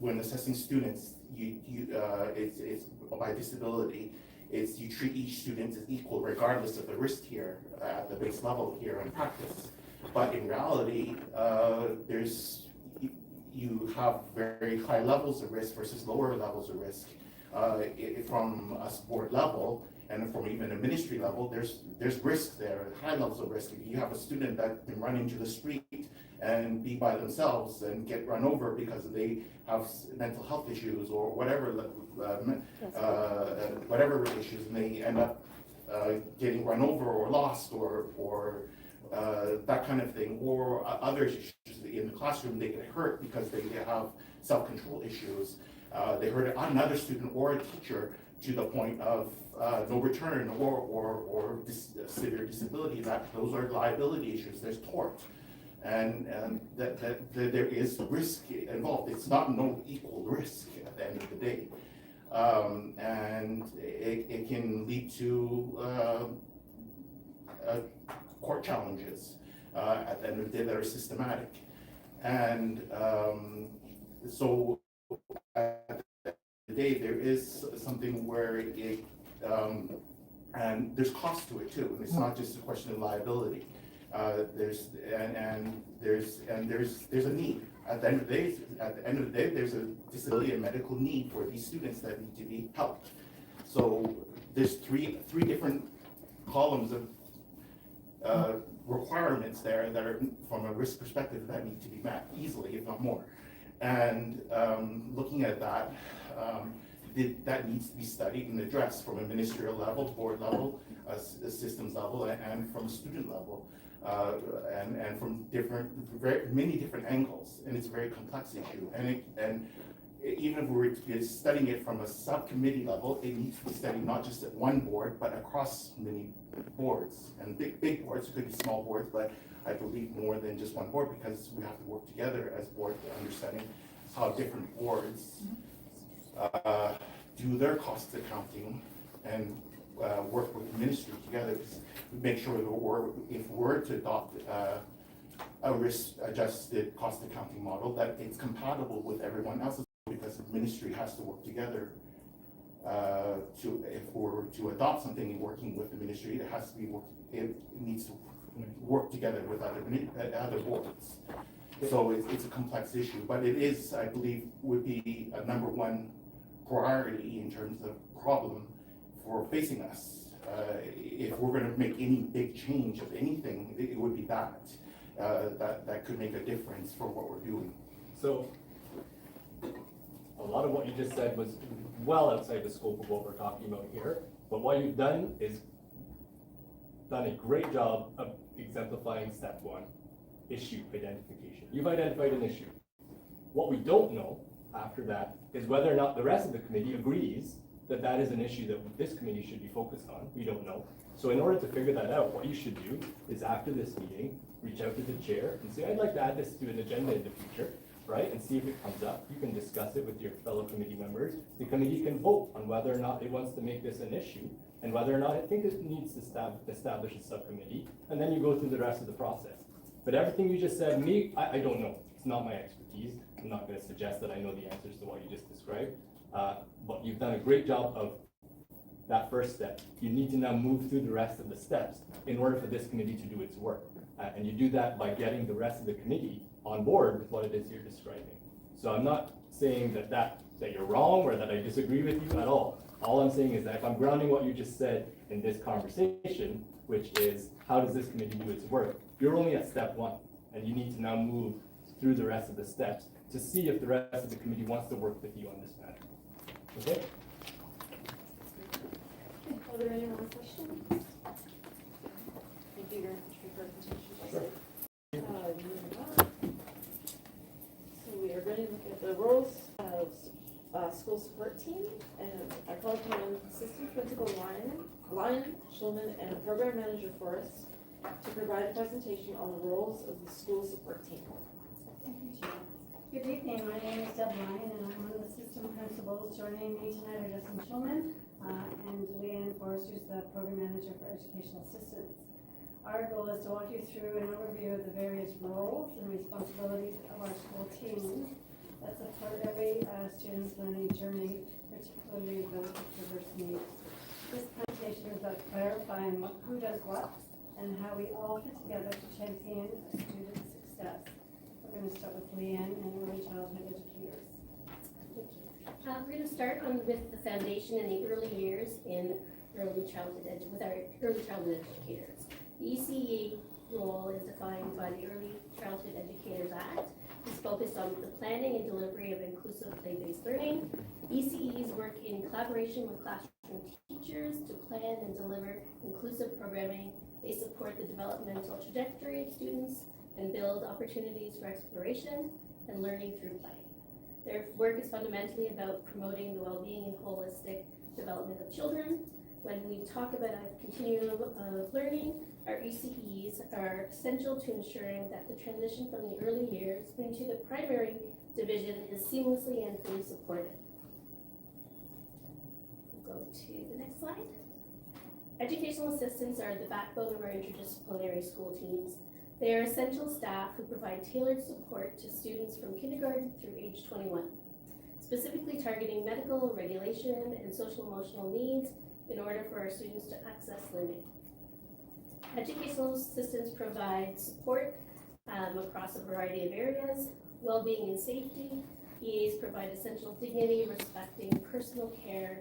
when assessing students, it's by disability, you treat each student as equal regardless of the risk tier at the base level here in practice. But in reality, you have very high levels of risk versus lower levels of risk. From a sport level and from even a ministry level, there's risk there, high levels of risk. If you have a student that can run into the street and be by themselves and get run over because they have mental health issues or whatever, whatever issues, and they end up getting run over or lost or that kind of thing, or other issues in the classroom, they get hurt because they have self-control issues. They hurt another student or a teacher to the point of no return or severe disability. Those are liability issues. There's tort, and that there is risk involved. It's not no equal risk at the end of the day, and it can lead to court challenges at the end of the day that are systematic. And so at the end of the day, there is something where and there's cost to it too. It's not just a question of liability. There's a need. At the end of the day, there's a disability and medical need for these students that need to be helped. So there's three different columns of requirements there that are, from a risk perspective, that need to be met easily, if not more. And looking at that, that needs to be studied and addressed from a ministerial level, board level, a systems level, and from a student level, and from many different angles. And it's a very complex issue. And even if we were to be studying it from a subcommittee level, it needs to be studied not just at one board, but across many boards. And big boards, it could be small boards, but I believe more than just one board, because we have to work together as boards, understanding how different boards do their cost accounting and work with the ministry together to make sure that if we're to adopt a risk-adjusted cost accounting model, that it's compatible with everyone else's, because the ministry has to work together if we're to adopt something in working with the ministry, it needs to work together with other boards. So it's a complex issue, but it is, I believe, would be a number one priority in terms of problem for facing us. If we're going to make any big change of anything, it would be that could make a difference for what we're doing. So a lot of what you just said was well outside the scope of what we're talking about here, but what you've done is done a great job of exemplifying step one, issue identification. You've identified an issue. What we don't know after that is whether or not the rest of the committee agrees that that is an issue that this committee should be focused on. We don't know. So in order to figure that out, what you should do is after this meeting, reach out to the chair and say, I'd like to add this to an agenda in the future, right? And see if it comes up. You can discuss it with your fellow committee members. The committee can vote on whether or not it wants to make this an issue and whether or not it thinks it needs to establish a subcommittee, and then you go through the rest of the process. But everything you just said, I don't know. It's not my expertise. I'm not going to suggest that I know the answers to what you just described, but you've done a great job of that first step. You need to now move through the rest of the steps in order for this committee to do its work. And you do that by getting the rest of the committee on board with what it is you're describing. So I'm not saying that you're wrong or that I disagree with you at all. All I'm saying is that if I'm grounding what you just said in this conversation, which is how does this committee do its work, you're only at step one, and you need to now move through the rest of the steps to see if the rest of the committee wants to work with you on this matter. Okay? Are there any more questions? Thank you very much for your presentation. Sure. Moving on. So we are going to look at the roles of school support team, and I call upon Assistant Principal Lion Schulman and a Program Manager for us to provide a presentation on the roles of the school support team. Thank you, Chair. Good evening, my name is Deb Lyon, and I'm one of the assistant principals. Joining me tonight are Justin Schulman and Leanne Forrest, who's the Program Manager for Educational Assistance. Our goal is to walk you through an overview of the various roles and responsibilities of our school teams that support every student's learning journey, particularly those with diverse needs. This presentation is about clarifying who does what and how we all fit together to champion a student's success. We're going to start with Leanne and early childhood educators. Thank you. We're going to start with the foundation in the early years in early childhood with our early childhood educators. The ECE role is defined by the Early Childhood Educators Act. It's focused on the planning and delivery of inclusive play-based learning. ECEs work in collaboration with classroom teachers to plan and deliver inclusive programming. They support the developmental trajectory of students and build opportunities for exploration and learning through play. Their work is fundamentally about promoting the well-being and holistic development of children. When we talk about a continuum of learning, our ECEs are essential to ensuring that the transition from the early years into the primary division is seamlessly and fully supported. We'll go to the next slide. Educational assistants are the backbone of our interdisciplinary school teams. They are essential staff who provide tailored support to students from kindergarten through age 21, specifically targeting medical, regulation, and social-emotional needs in order for our students to access learning. Educational assistants provide support across a variety of areas, well-being and safety. EAs provide essential dignity, respecting personal care,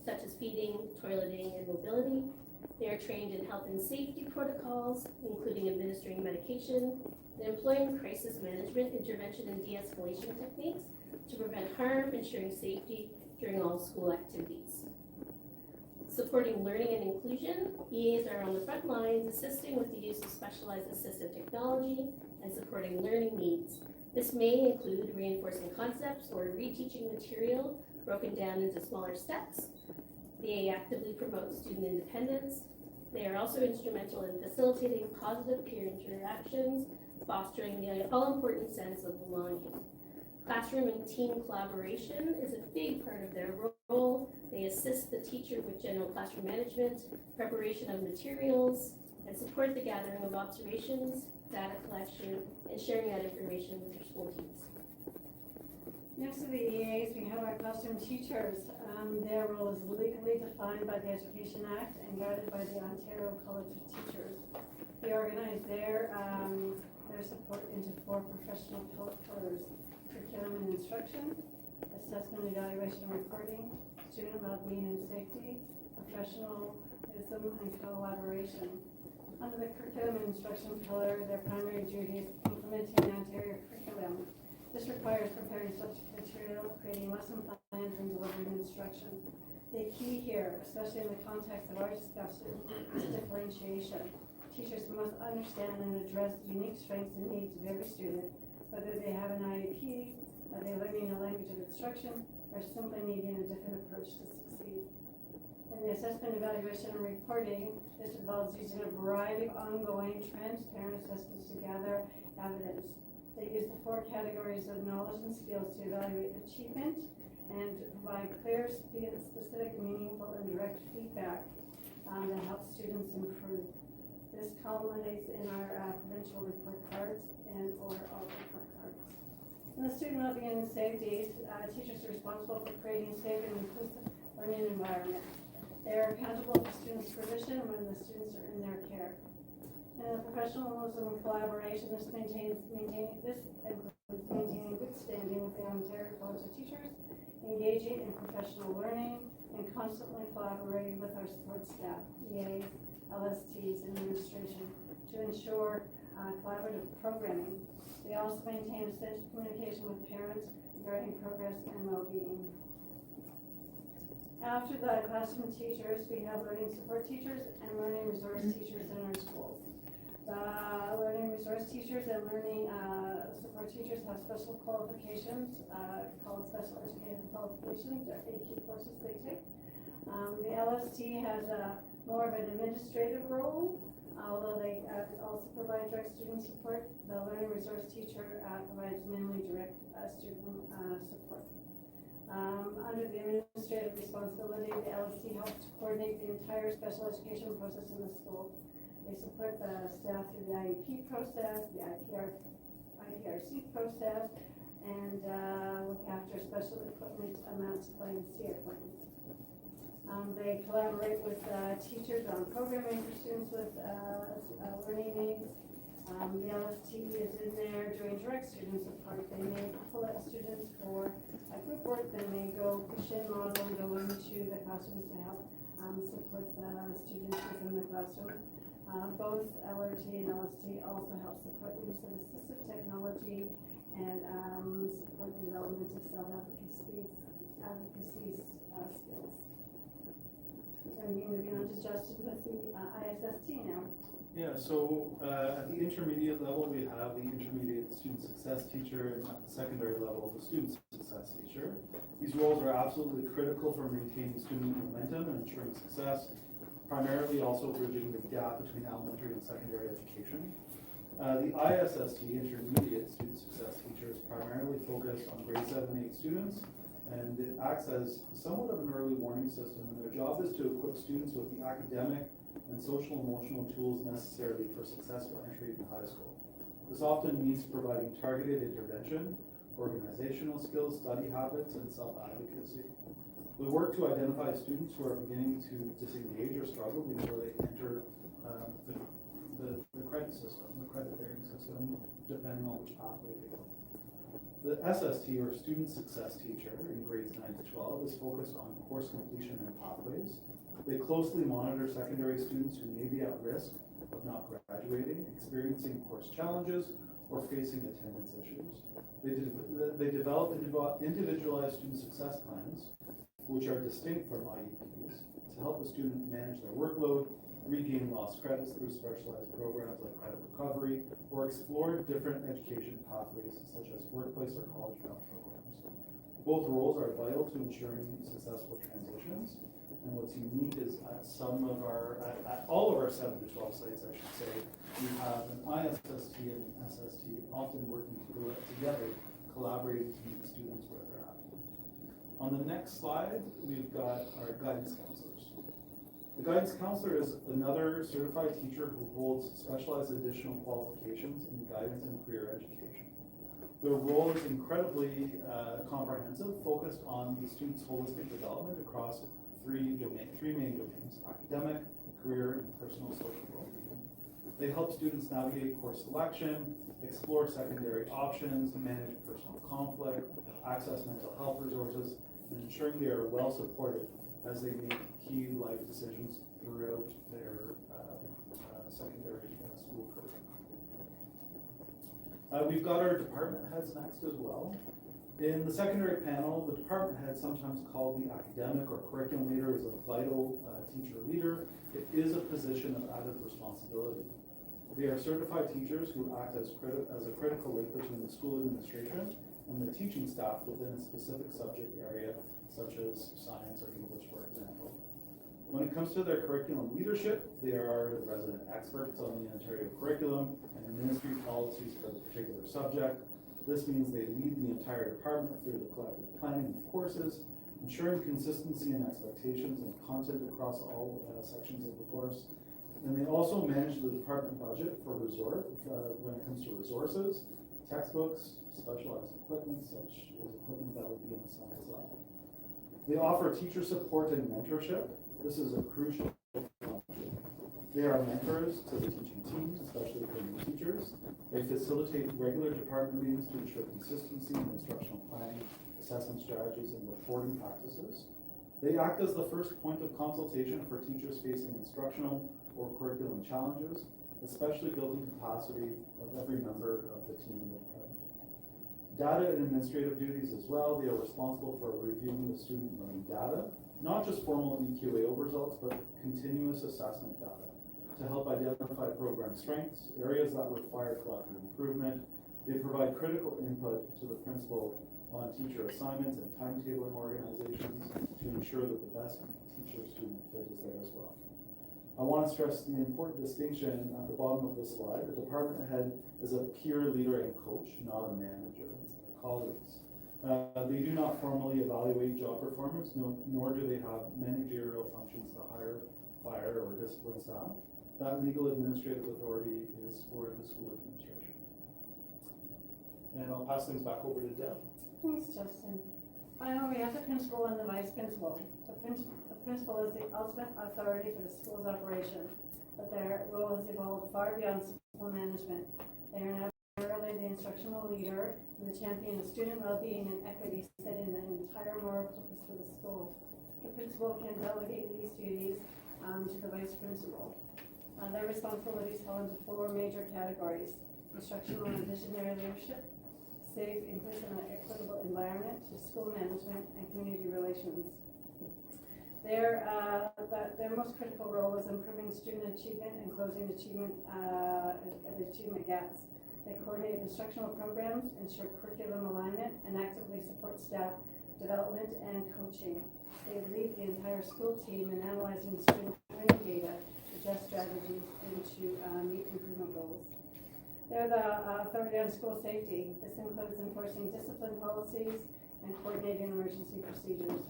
such as feeding, toileting, and mobility. They are trained in health and safety protocols, including administering medication, and employing crisis management, intervention, and de-escalation techniques to prevent harm, ensuring safety during all school activities. Supporting learning and inclusion, EAs are on the front lines, assisting with the use of specialized assistive technology and supporting learning needs. This may include reinforcing concepts or reteaching material broken down into smaller steps. The EA actively promotes student independence. They are also instrumental in facilitating positive peer interactions, fostering the all-important sense of belonging. Classroom and team collaboration is a big part of their role. They assist the teacher with general classroom management, preparation of materials, and support the gathering of observations, data collection, and sharing that information with their school teams. Next to the EAs, we have our classroom teachers. Their role is legally defined by the Education Act and guided by the Ontario College of Teachers. They organize their support into 4 professional pillars: curriculum and instruction, assessment, evaluation, and reporting, student well-being and safety, professionalism, and collaboration. Under the curriculum and instruction pillar, their primary duty is implementing the Ontario curriculum. This requires preparing subject material, creating lesson plans, and delivering instruction. The key here, especially in the context of our discussion, is differentiation. Teachers must understand and address the unique strengths and needs of every student, whether they have an IEP, are they learning a language of instruction, or simply needing a different approach to succeed. In the assessment, evaluation, and reporting, this involves using a variety of ongoing, transparent assessments to gather evidence. They use the 4 categories of knowledge and skills to evaluate achievement and to provide clear, specific, meaningful, and direct feedback that helps students improve. This culminates in our provincial report cards or all report cards. In the student well-being and safety, teachers are responsible for creating a safe and inclusive learning environment. They are accountable for students' provision when the students are in their care. In the professionalism and collaboration, this includes maintaining good standing with the Ontario College of Teachers, engaging in professional learning, and constantly collaborating with our support staff, EAs, LSTs, and administration to ensure collaborative programming. They also maintain essential communication with parents regarding progress and well-being. After the classroom teachers, we have learning support teachers and learning resource teachers in our schools. The learning resource teachers and learning support teachers have special qualifications called special education qualifications, they're AQ courses they take. The LST has more of an administrative role, although they also provide direct student support. The learning resource teacher provides mainly direct student support. Under the administrative responsibility, the LST helps to coordinate the entire special education process in the school. They support the staff through the IEP process, the IPRC process, and look after special equipment amounts plans, CR plans. They collaborate with teachers on programming for students with learning needs. The LST is in there doing direct student support. They may pull out students for group work, they may go push-in model and go into the classrooms to help support the students within the classroom. Both LRT and LST also help support the use of assistive technology and support the development of self-advocacy skills. So I'm moving on to Justin with the ISST now. Yeah, so at the intermediate level, we have the intermediate student success teacher, and at the secondary level, the student success teacher. These roles are absolutely critical for maintaining student momentum and ensuring success, primarily also bridging the gap between elementary and secondary education. The ISST, intermediate student success teacher, is primarily focused on grade 7 and 8 students, and it acts as somewhat of an early warning system, and their job is to equip students with the academic and social emotional tools necessary for successful entry into high school. This often means providing targeted intervention, organizational skills, study habits, and self-advocacy. We work to identify students who are beginning to disengage or struggle before they enter the credit system, the credit bearing system, depending on which pathway they go. The SST, or Student Success Teacher, in grades 9 to 12 is focused on course completion and pathways. They closely monitor secondary students who may be at risk of not graduating, experiencing course challenges, or facing attendance issues. They develop individualized student success plans, which are distinct from IEPs, to help the student manage their workload, regain lost credits through specialized programs like credit recovery, or explore different education pathways such as workplace or college bound programs. Both roles are vital to ensuring successful transitions. And what's unique is at all of our 7 to 12 sites, I should say, we have an ISST and an SST often working together, collaborating to meet students where they're at. On the next slide, we've got our guidance counselors. The guidance counselor is another certified teacher who holds specialized additional qualifications in guidance and career education. Their role is incredibly comprehensive, focused on the student's holistic development across three main domains: academic, career, and personal social well-being. They help students navigate course selection, explore secondary options, manage personal conflict, access mental health resources, and ensuring they are well supported as they make key life decisions throughout their secondary school career. We've got our department heads next as well. In the secondary panel, the department head, sometimes called the academic or curriculum leader, is a vital teacher leader. It is a position of added responsibility. They are certified teachers who act as a critical link between the school administration and the teaching staff within a specific subject area, such as science or English, for example. When it comes to their curriculum leadership, they are the resident experts on the Ontario curriculum and ministry policies for the particular subject. This means they lead the entire department through the collective planning of courses, ensuring consistency in expectations and content across all sections of the course. And they also manage the department budget for when it comes to resources, textbooks, specialized equipment, such as equipment that would be in the science lab. They offer teacher support and mentorship. This is a crucial function. They are mentors to the teaching teams, especially for new teachers. They facilitate regular department meetings to ensure consistency in instructional planning, assessment strategies, and reporting practices. They act as the first point of consultation for teachers facing instructional or curriculum challenges, especially building capacity of every member of the team in the department. Data and administrative duties as well. They are responsible for reviewing the student learning data, not just formal EQAO results, but continuous assessment data to help identify program strengths, areas that require collective improvement. They provide critical input to the principal on teacher assignments and timetabling organizations to ensure that the best teacher-student fit is there as well. I want to stress the important distinction at the bottom of the slide. The department head is a peer leader and coach, not a manager. Colleagues. They do not formally evaluate job performance, nor do they have managerial functions to hire, fire, or discipline staff. That legal administrative authority is for the school administration. And I'll pass things back over to Deb. Thanks, Justin. Finally, we have the principal and the vice principal. The principal is the ultimate authority for the school's operation, but their role has evolved far beyond school management. They are now primarily the instructional leader and the champion of student well-being and equity, setting the entire moral purpose for the school. The principal can delegate these duties to the vice principal. Their responsibilities fall into 4 major categories: instructional and visionary leadership, safe, inclusive, and equitable environment, to school management, and community relations. Their most critical role is improving student achievement and closing achievement gaps. They coordinate instructional programs, ensure curriculum alignment, and actively support staff development and coaching. They lead the entire school team in analyzing student learning data, adjust strategies, and to meet improvement goals. They're the authority on school safety. This includes enforcing discipline policies and coordinating emergency procedures.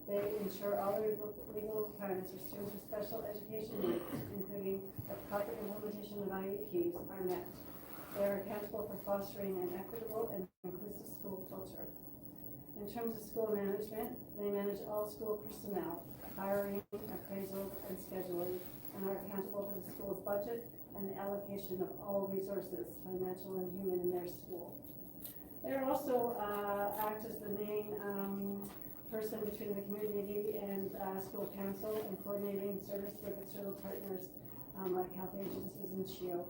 They ensure all the legal requirements for students with special education needs, including the proper implementation of IEPs, are met. They are accountable for fostering an equitable and inclusive school culture. In terms of school management, they manage all school personnel, hiring, appraisal, and scheduling, and are accountable for the school's budget and the allocation of all resources, financial and human, in their school. They also act as the main person between the community and school council and coordinating service with external partners like health agencies and SHIO.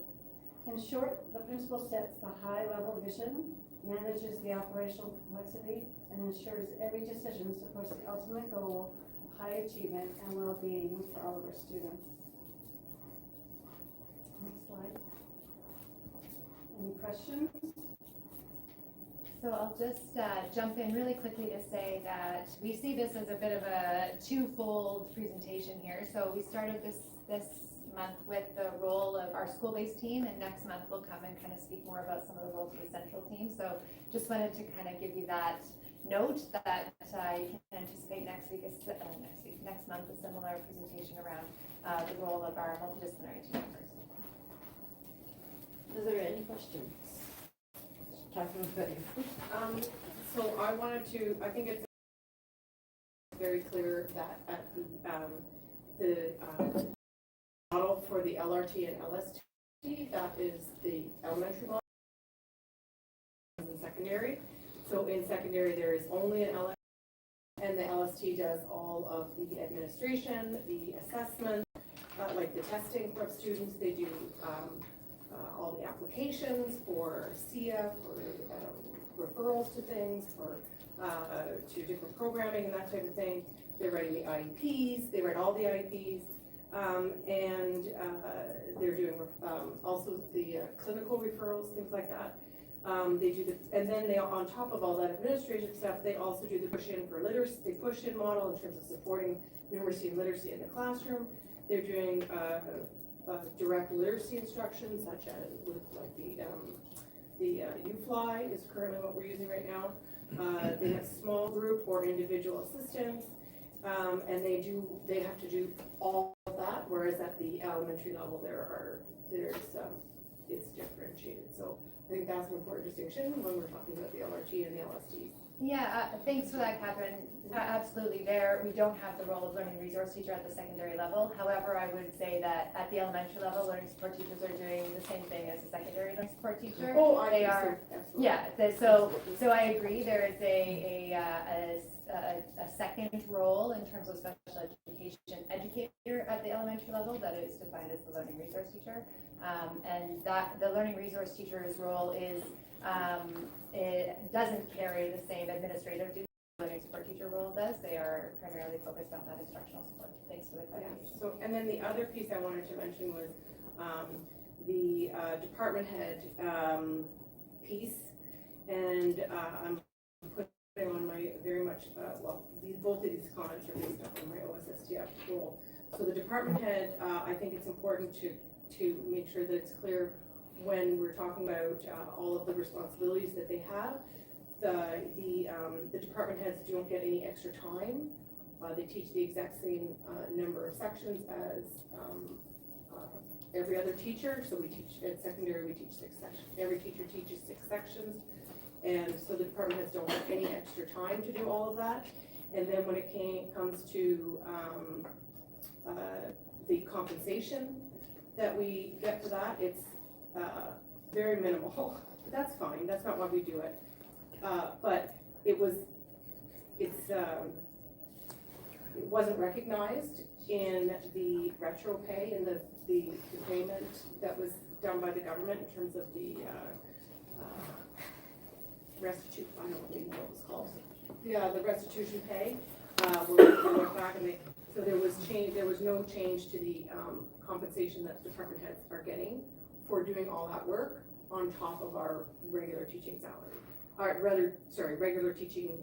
In short, the principal sets the high-level vision, manages the operational complexity, and ensures every decision supports the ultimate goal of high achievement and well-being for all of our students. Next slide. Any questions? So I'll just jump in really quickly to say that we see this as a bit of a twofold presentation here. So we started this month with the role of our school-based team, and next month we'll come and kind of speak more about some of the roles of the central team. So just wanted to kind of give you that note that I can anticipate next month a similar presentation around the role of our multidisciplinary team members. Is there any questions? So I wanted to, I think it's very clear that at the model for the LRT and LST, that is the elementary model in secondary. So in secondary, there is only an LST, and the LST does all of the administration, the assessment, like the testing for students. They do all the applications for SEAC, for referrals to things, for to different programming and that type of thing. They're writing the IEPs, they write all the IEPs, and they're doing also the clinical referrals, things like that. They do and then they, on top of all that administrative stuff, they also do the push-in for literacy, the push-in model in terms of supporting numeracy and literacy in the classroom. They're doing direct literacy instruction, such as with like the UFly is currently what we're using right now. They have small group or individual assistance, and they have to do all of that. Whereas at the elementary level, it's differentiated. So I think that's an important distinction when we're talking about the LRT and the LSTs. Yeah, thanks for that, Catherine. Absolutely, we don't have the role of learning resource teacher at the secondary level. However, I would say that at the elementary level, learning support teachers are doing the same thing as a secondary learning support teacher. Oh, they are. Absolutely. Yeah, so I agree. There is a second role in terms of special education educator at the elementary level that is defined as the learning resource teacher, and that the learning resource teacher's role is. It doesn't carry the same administrative duties the learning support teacher role does. They are primarily focused on that instructional support. Thanks for the clarification. Yeah. So, and then the other piece I wanted to mention was the department head piece, and I'm putting on my very much, both of these comments are based on my OSSTF role. So the department head, I think it's important to make sure that it's clear when we're talking about all of the responsibilities that they have. The department heads don't get any extra time. They teach the exact same number of sections as every other teacher. So we teach at secondary, we teach 6 sections. Every teacher teaches 6 sections. And so the department heads don't get any extra time to do all of that. And then when it comes to the compensation that we get for that, it's very minimal. That's fine. That's not why we do it. But it wasn't recognized in the retro pay and the payment that was done by the government in terms of the restitution. I don't even know what it was called. The restitution pay. Where we went back and so there was no change to the compensation that department heads are getting for doing all that work on top of our regular teaching salary, regular teaching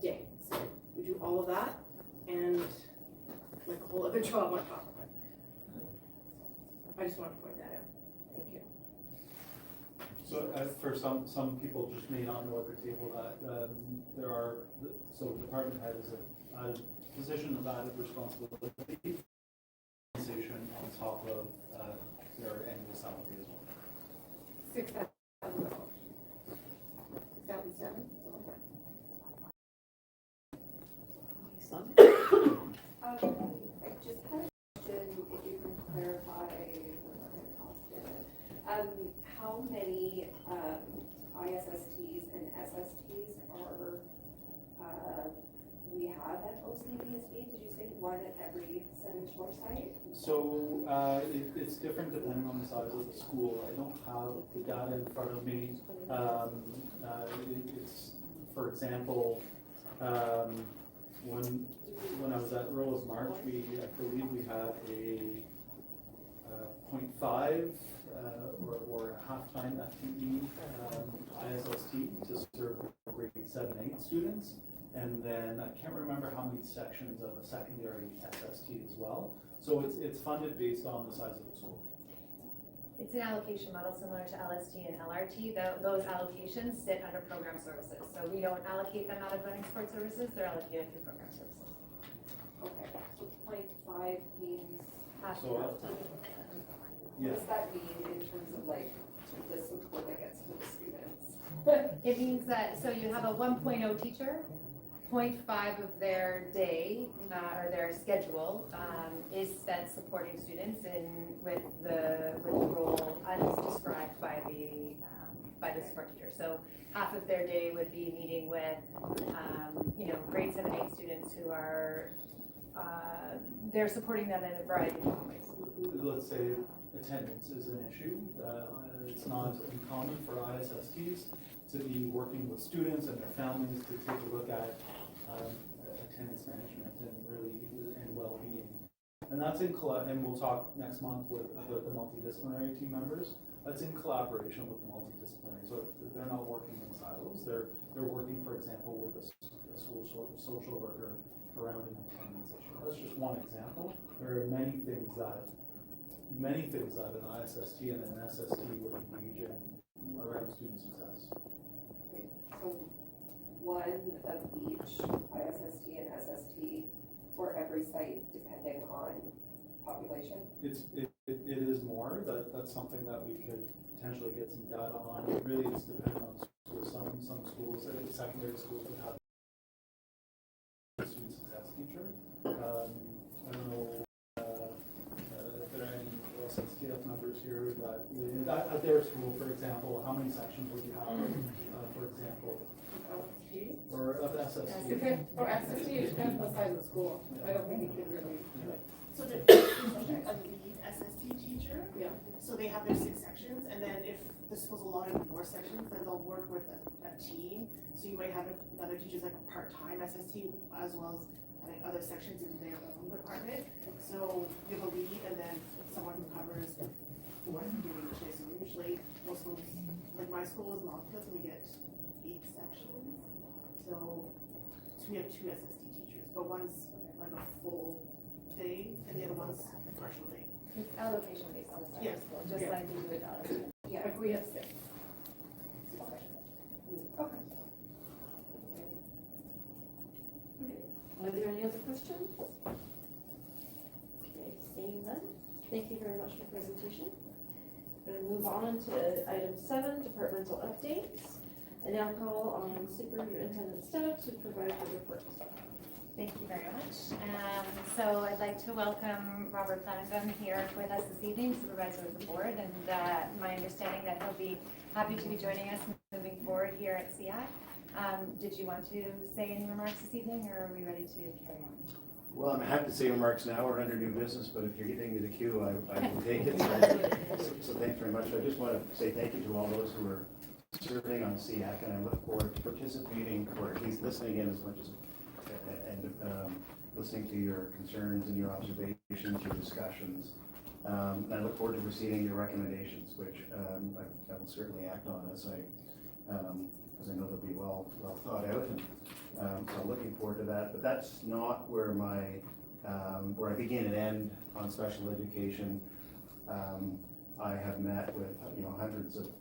day. So we do all of that and like a whole other job on top of it. I just wanted to point that out. Thank you. So for some people just may not know at the table that so department head is a position of added responsibility, compensation on top of their annual salary as well. $6,000. 6,007. I just had a question, if you can clarify how many ISSTs and SSTs are we have at DSB? Did you say one at every 7-shore site? So it's different depending on the size of the school. I don't have the data in front of me. It's, for example, when I was at Rose March, I believe we had a 0.5 or a half-time FTE ISST to serve grade 7-8 students. And then I can't remember how many sections of a secondary SST as well. So it's funded based on the size of the school. It's an allocation model similar to LST and LRT. Those allocations sit under program services. So we don't allocate them out of learning support services, they're allocated through program services. Okay, so 0.5 means Half So, the time. what does that mean in terms of like the support that gets to the students? It means that, so you have a 1.0 teacher, 0.5 of their day or their schedule is spent supporting students with the role as described by the support teacher. So half of their day would be meeting with grade 7-8 students who are they're supporting them in a variety of different ways. Let's say attendance is an issue. It's not uncommon for ISSTs to be working with students and their families to take a look at attendance management and well-being. And that's and we'll talk next month about the multidisciplinary team members. That's in collaboration with the multidisciplinary. So they're not working in silos. They're working, for example, with a social worker around an attendance issue. That's just one example. There are many things that an ISST and an SST would engage in around student success. Okay, so one of each ISST and SST for every site, depending on population? It is more. That's something that we could potentially get some data on. It really is dependent on schools. Some schools, secondary schools, would have a student success teacher. I don't know if there are any SSTF members here that at their school, for example, how many sections would you have, for example? Or of SST. Or SST, it depends on the size of the school. I don't think you could really. So there's a lead SST teacher. Yeah. So they have their 6 sections, and then if the school's allotted more sections, then they'll work with a team. So you might have another teacher's like a part-time SST as well as having other sections in their own department. So you have a lead and then someone who covers what you're doing each day. So usually most schools, like my school is Montclair, we get 8 sections. So we have 2 SST teachers, but one's like a full day and the other one's a partial day. It's allocation based on the size of school, just like we do with LST. Yeah, like we have 6. Okay. Are there any other questions? Okay, seeing none. Thank you very much for the presentation. We're going to move on to item 7, departmental updates. I now call on Superintendent Steddock to provide the report. Thank you very much. So I'd like to welcome Robert Flanagan here with us this evening, Supervisor of the Board, and my understanding that he'll be happy to be joining us moving forward here at SEAC. Did you want to say any remarks this evening, or are we ready to carry on? Well, I'm happy to say remarks now. We're under new business, but if you're giving me the cue, I will take it. So thanks very much. I just want to say thank you to all those who are serving on SEAC, and I look forward to participating, or at least listening in as much as listening to your concerns and your observations, your discussions. And I look forward to receiving your recommendations, which I will certainly act on as I know they'll be well thought out. And so I'm looking forward to that. But that's not where where I begin and end on special education. I have met with hundreds of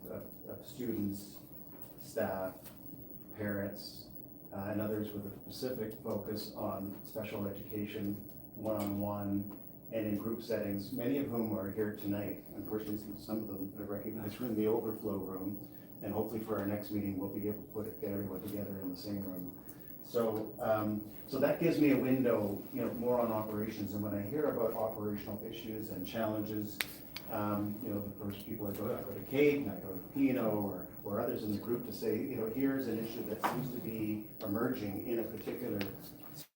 students, staff, parents, and others with a specific focus on special education, one-on-one, and in group settings, many of whom are here tonight. Unfortunately, some of them I recognize are in the overflow room, and hopefully for our next meeting, we'll be able to get everyone together in the same room. So, so that gives me a window, more on operations. And when I hear about operational issues and challenges, the first people I go to Kate and I go to Pino or others in the group to say, you know, here's an issue that seems to be emerging in a particular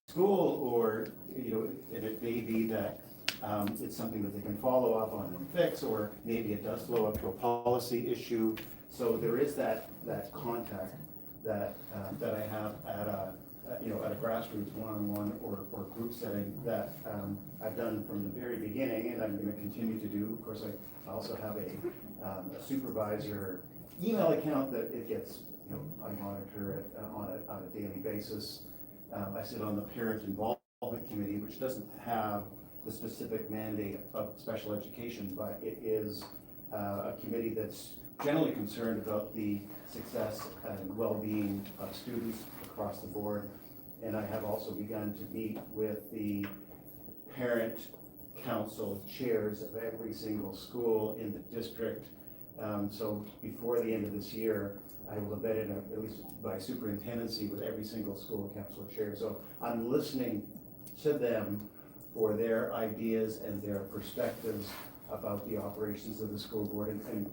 school, or, you know, and it may be that it's something that they can follow up on and fix, or maybe it does flow up to a policy issue. So there is that contact that that I have at a at a grassroots one-on-one or group setting that I've done from the very beginning, and I'm going to continue to do. Of course, I also have a supervisor email account that it gets, you know, I monitor it on a daily basis. I sit on the parent involvement committee, which doesn't have the specific mandate of special education, but it is a committee that's generally concerned about the success and well-being of students across the board. And I have also begun to meet with the parent council chairs of every single school in the district. So before the end of this year, I will have been in at least by superintendency with every single school council chair. So I'm listening to them for their ideas and their perspectives about the operations of the school board and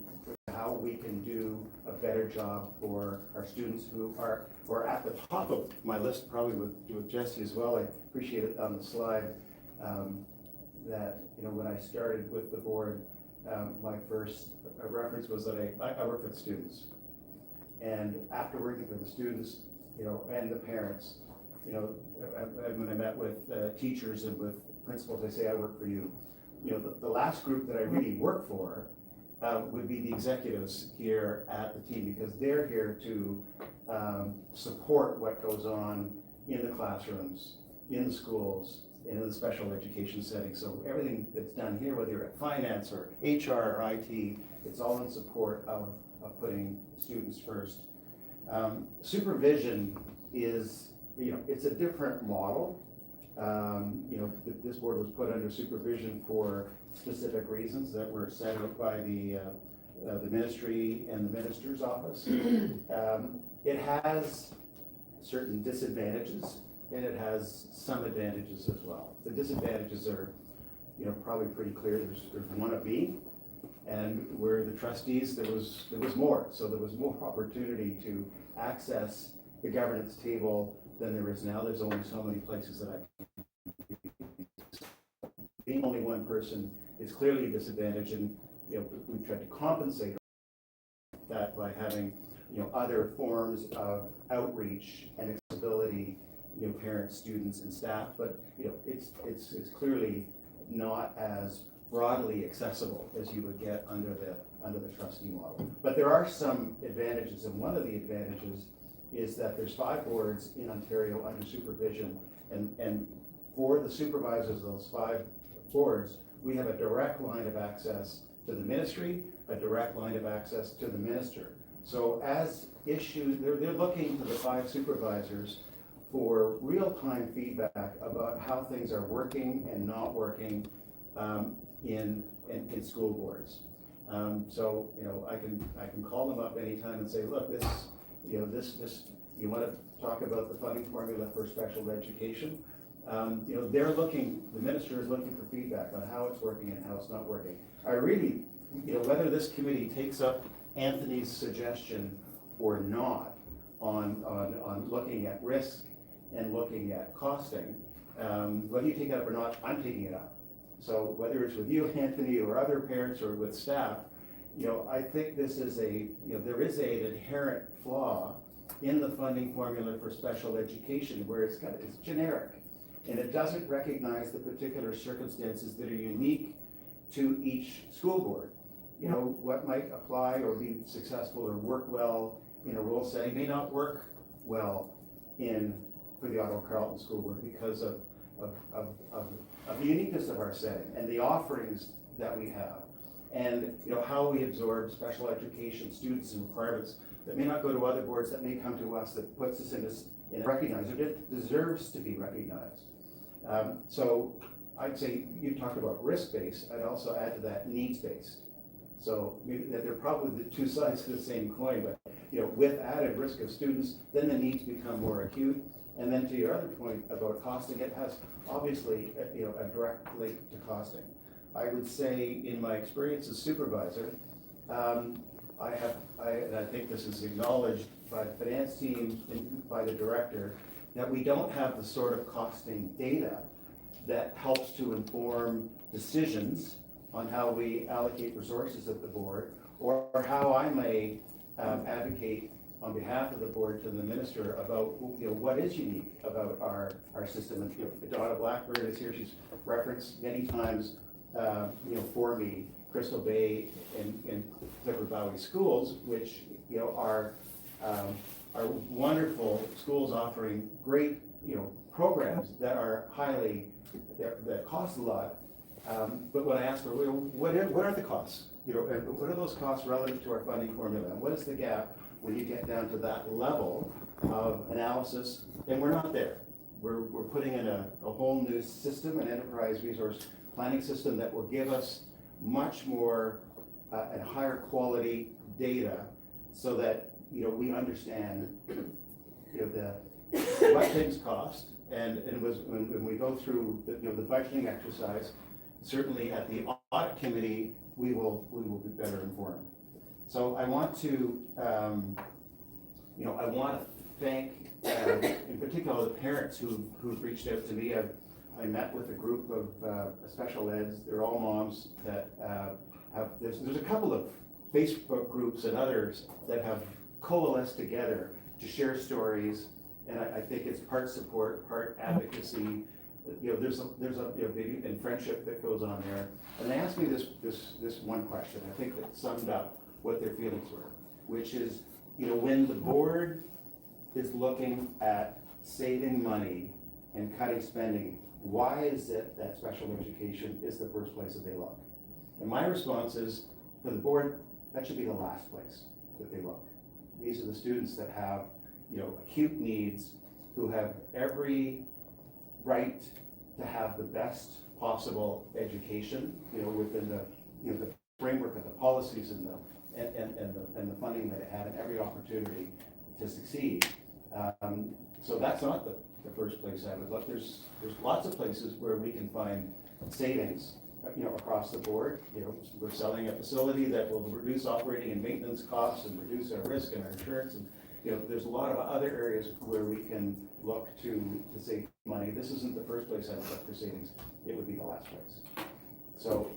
how we can do a better job for our students who are at the top of my list, probably with Jesse as well. I appreciate it on the slide that, you know, when I started with the board, my first reference was that I work for the students. And after working for the students, you know, and the parents, you know, when I met with teachers and with principals, I say, I work for you. You know, the last group that I really work for would be the executives here at the team, because they're here to support what goes on in the classrooms, in the schools, and in the special education setting. So everything that's done here, whether you're at finance or HR or IT, it's all in support of putting students first. Supervision is, you know, it's a different model. You know, this board was put under supervision for specific reasons that were set out by the ministry and the minister's office. It has certain disadvantages, and it has some advantages as well. The disadvantages are, you know, probably pretty clear. There's one of me, and where the trustees, there was more. So there was more opportunity to access the governance table than there is now. There's only so many places that I can be. Being only one person is clearly a disadvantage, and, you know, we've tried to compensate that by having, you know, other forms of outreach and accessibility, you know, parents, students, and staff. But, you know, it's clearly not as broadly accessible as you would get under the trustee model. But there are some advantages, and one of the advantages is that there's 5 boards in Ontario under supervision, and for the supervisors of those 5 boards, we have a direct line of access to the ministry, a direct line of access to the minister. So as issues, they're looking to the 5 supervisors for real-time feedback about how things are working and not working in school boards. So, you know, I can call them up anytime and say, look, this, you know, this you want to talk about the funding formula for special education. You know, the minister is looking for feedback on how it's working and how it's not working. I really, you know, whether this committee takes up Anthony's suggestion or not on looking at risk and looking at costing, whether you take it up or not, I'm taking it up. So whether it's with you, Anthony, or other parents, or with staff, you know, I think this is there is an inherent flaw in the funding formula for special education where it's generic, and it doesn't recognize the particular circumstances that are unique to each school board. You know, what might apply or be successful or work well in a rural setting may not work well for the Ottawa-Carleton School Board because of the uniqueness of our setting and the offerings that we have, and, you know, how we absorb special education students and requirements that may not go to other boards, that may come to us, that puts us in recognized, it deserves to be recognized. So I'd say you talked about risk-based. I'd also add to that needs-based. So maybe that they're probably the two sides of the same coin, but, you know, with added risk of students, then the needs become more acute. And then to your other point about costing, it has obviously a direct link to costing. I would say in my experience as supervisor, and I think this is acknowledged by the finance team and by the director, that we don't have the sort of costing data that helps to inform decisions on how we allocate resources at the board, or how I may advocate on behalf of the board to the minister about, you know, what is unique about our system. And, you know, Donna Blackbird is here, she's referenced many times, you know, for me, Crystal Bay and Clifford Valley Schools, which, you know, are wonderful schools offering great, you know, programs that are highly, that cost a lot. But when I asked her, well, what are the costs? You know, and what are those costs relative to our funding formula? And what is the gap when you get down to that level of analysis? And we're not there. We're putting in a whole new system, an enterprise resource planning system that will give us much more and higher quality data, so that, you know, we understand, you know, what things cost, and when we go through the, you know, the budgeting exercise, certainly at the audit committee, we will be better informed. So I want to, you know, I want to thank, in particular, the parents who've reached out to me. I met with a group of special eds. They're all moms that there's a couple of Facebook groups and others that have coalesced together to share stories, and I think it's part support, part advocacy. You know, there's a you know, maybe and friendship that goes on there. And they asked me this one question, I think, that summed up what their feelings were, which is, you know, when the board is looking at saving money and cutting spending, why is it that special education is the first place that they look? And my response is, for the board, that should be the last place that they look. These are the students that have, you know, acute needs, who have every right to have the best possible education, you know, within the, you know, the framework of the policies and the funding that it had, and every opportunity to succeed. So that's not the first place I would look. There's lots of places where we can find savings, you know, across the board. You know, we're selling a facility that will reduce operating and maintenance costs and reduce our risk and our insurance, and, you know, there's a lot of other areas where we can look to save money. This isn't the first place I would look for savings. It would be the last place. So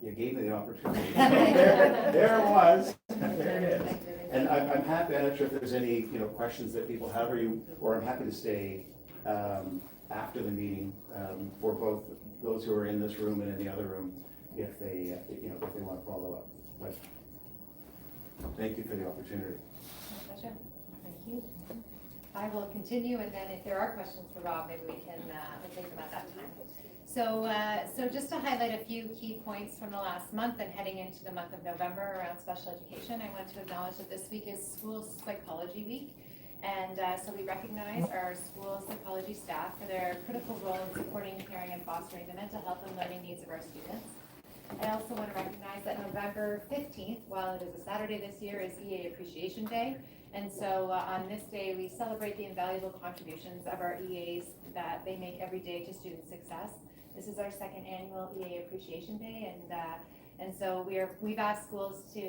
you gave me the opportunity. There it was. There it is. And I'm happy. I'm not sure if there's any, you know, questions that people have, or I'm happy to stay after the meeting for both those who are in this room and in the other room, if they, you know, if they want to follow up. But thank you for the opportunity. My pleasure. Thank you. I will continue, and then if there are questions for Rob, maybe we can we'll take them at that time. So just to highlight a few key points from the last month and heading into the month of November around special education, I want to acknowledge that this week is School Psychology Week. And so we recognize our school psychology staff for their critical role in supporting, caring, and fostering the mental health and learning needs of our students. I also want to recognize that November 15th, while it is a Saturday this year, is EA Appreciation Day. And so on this day, we celebrate the invaluable contributions of our EAs that they make every day to student success. This is our second annual EA Appreciation Day, and so we've asked schools to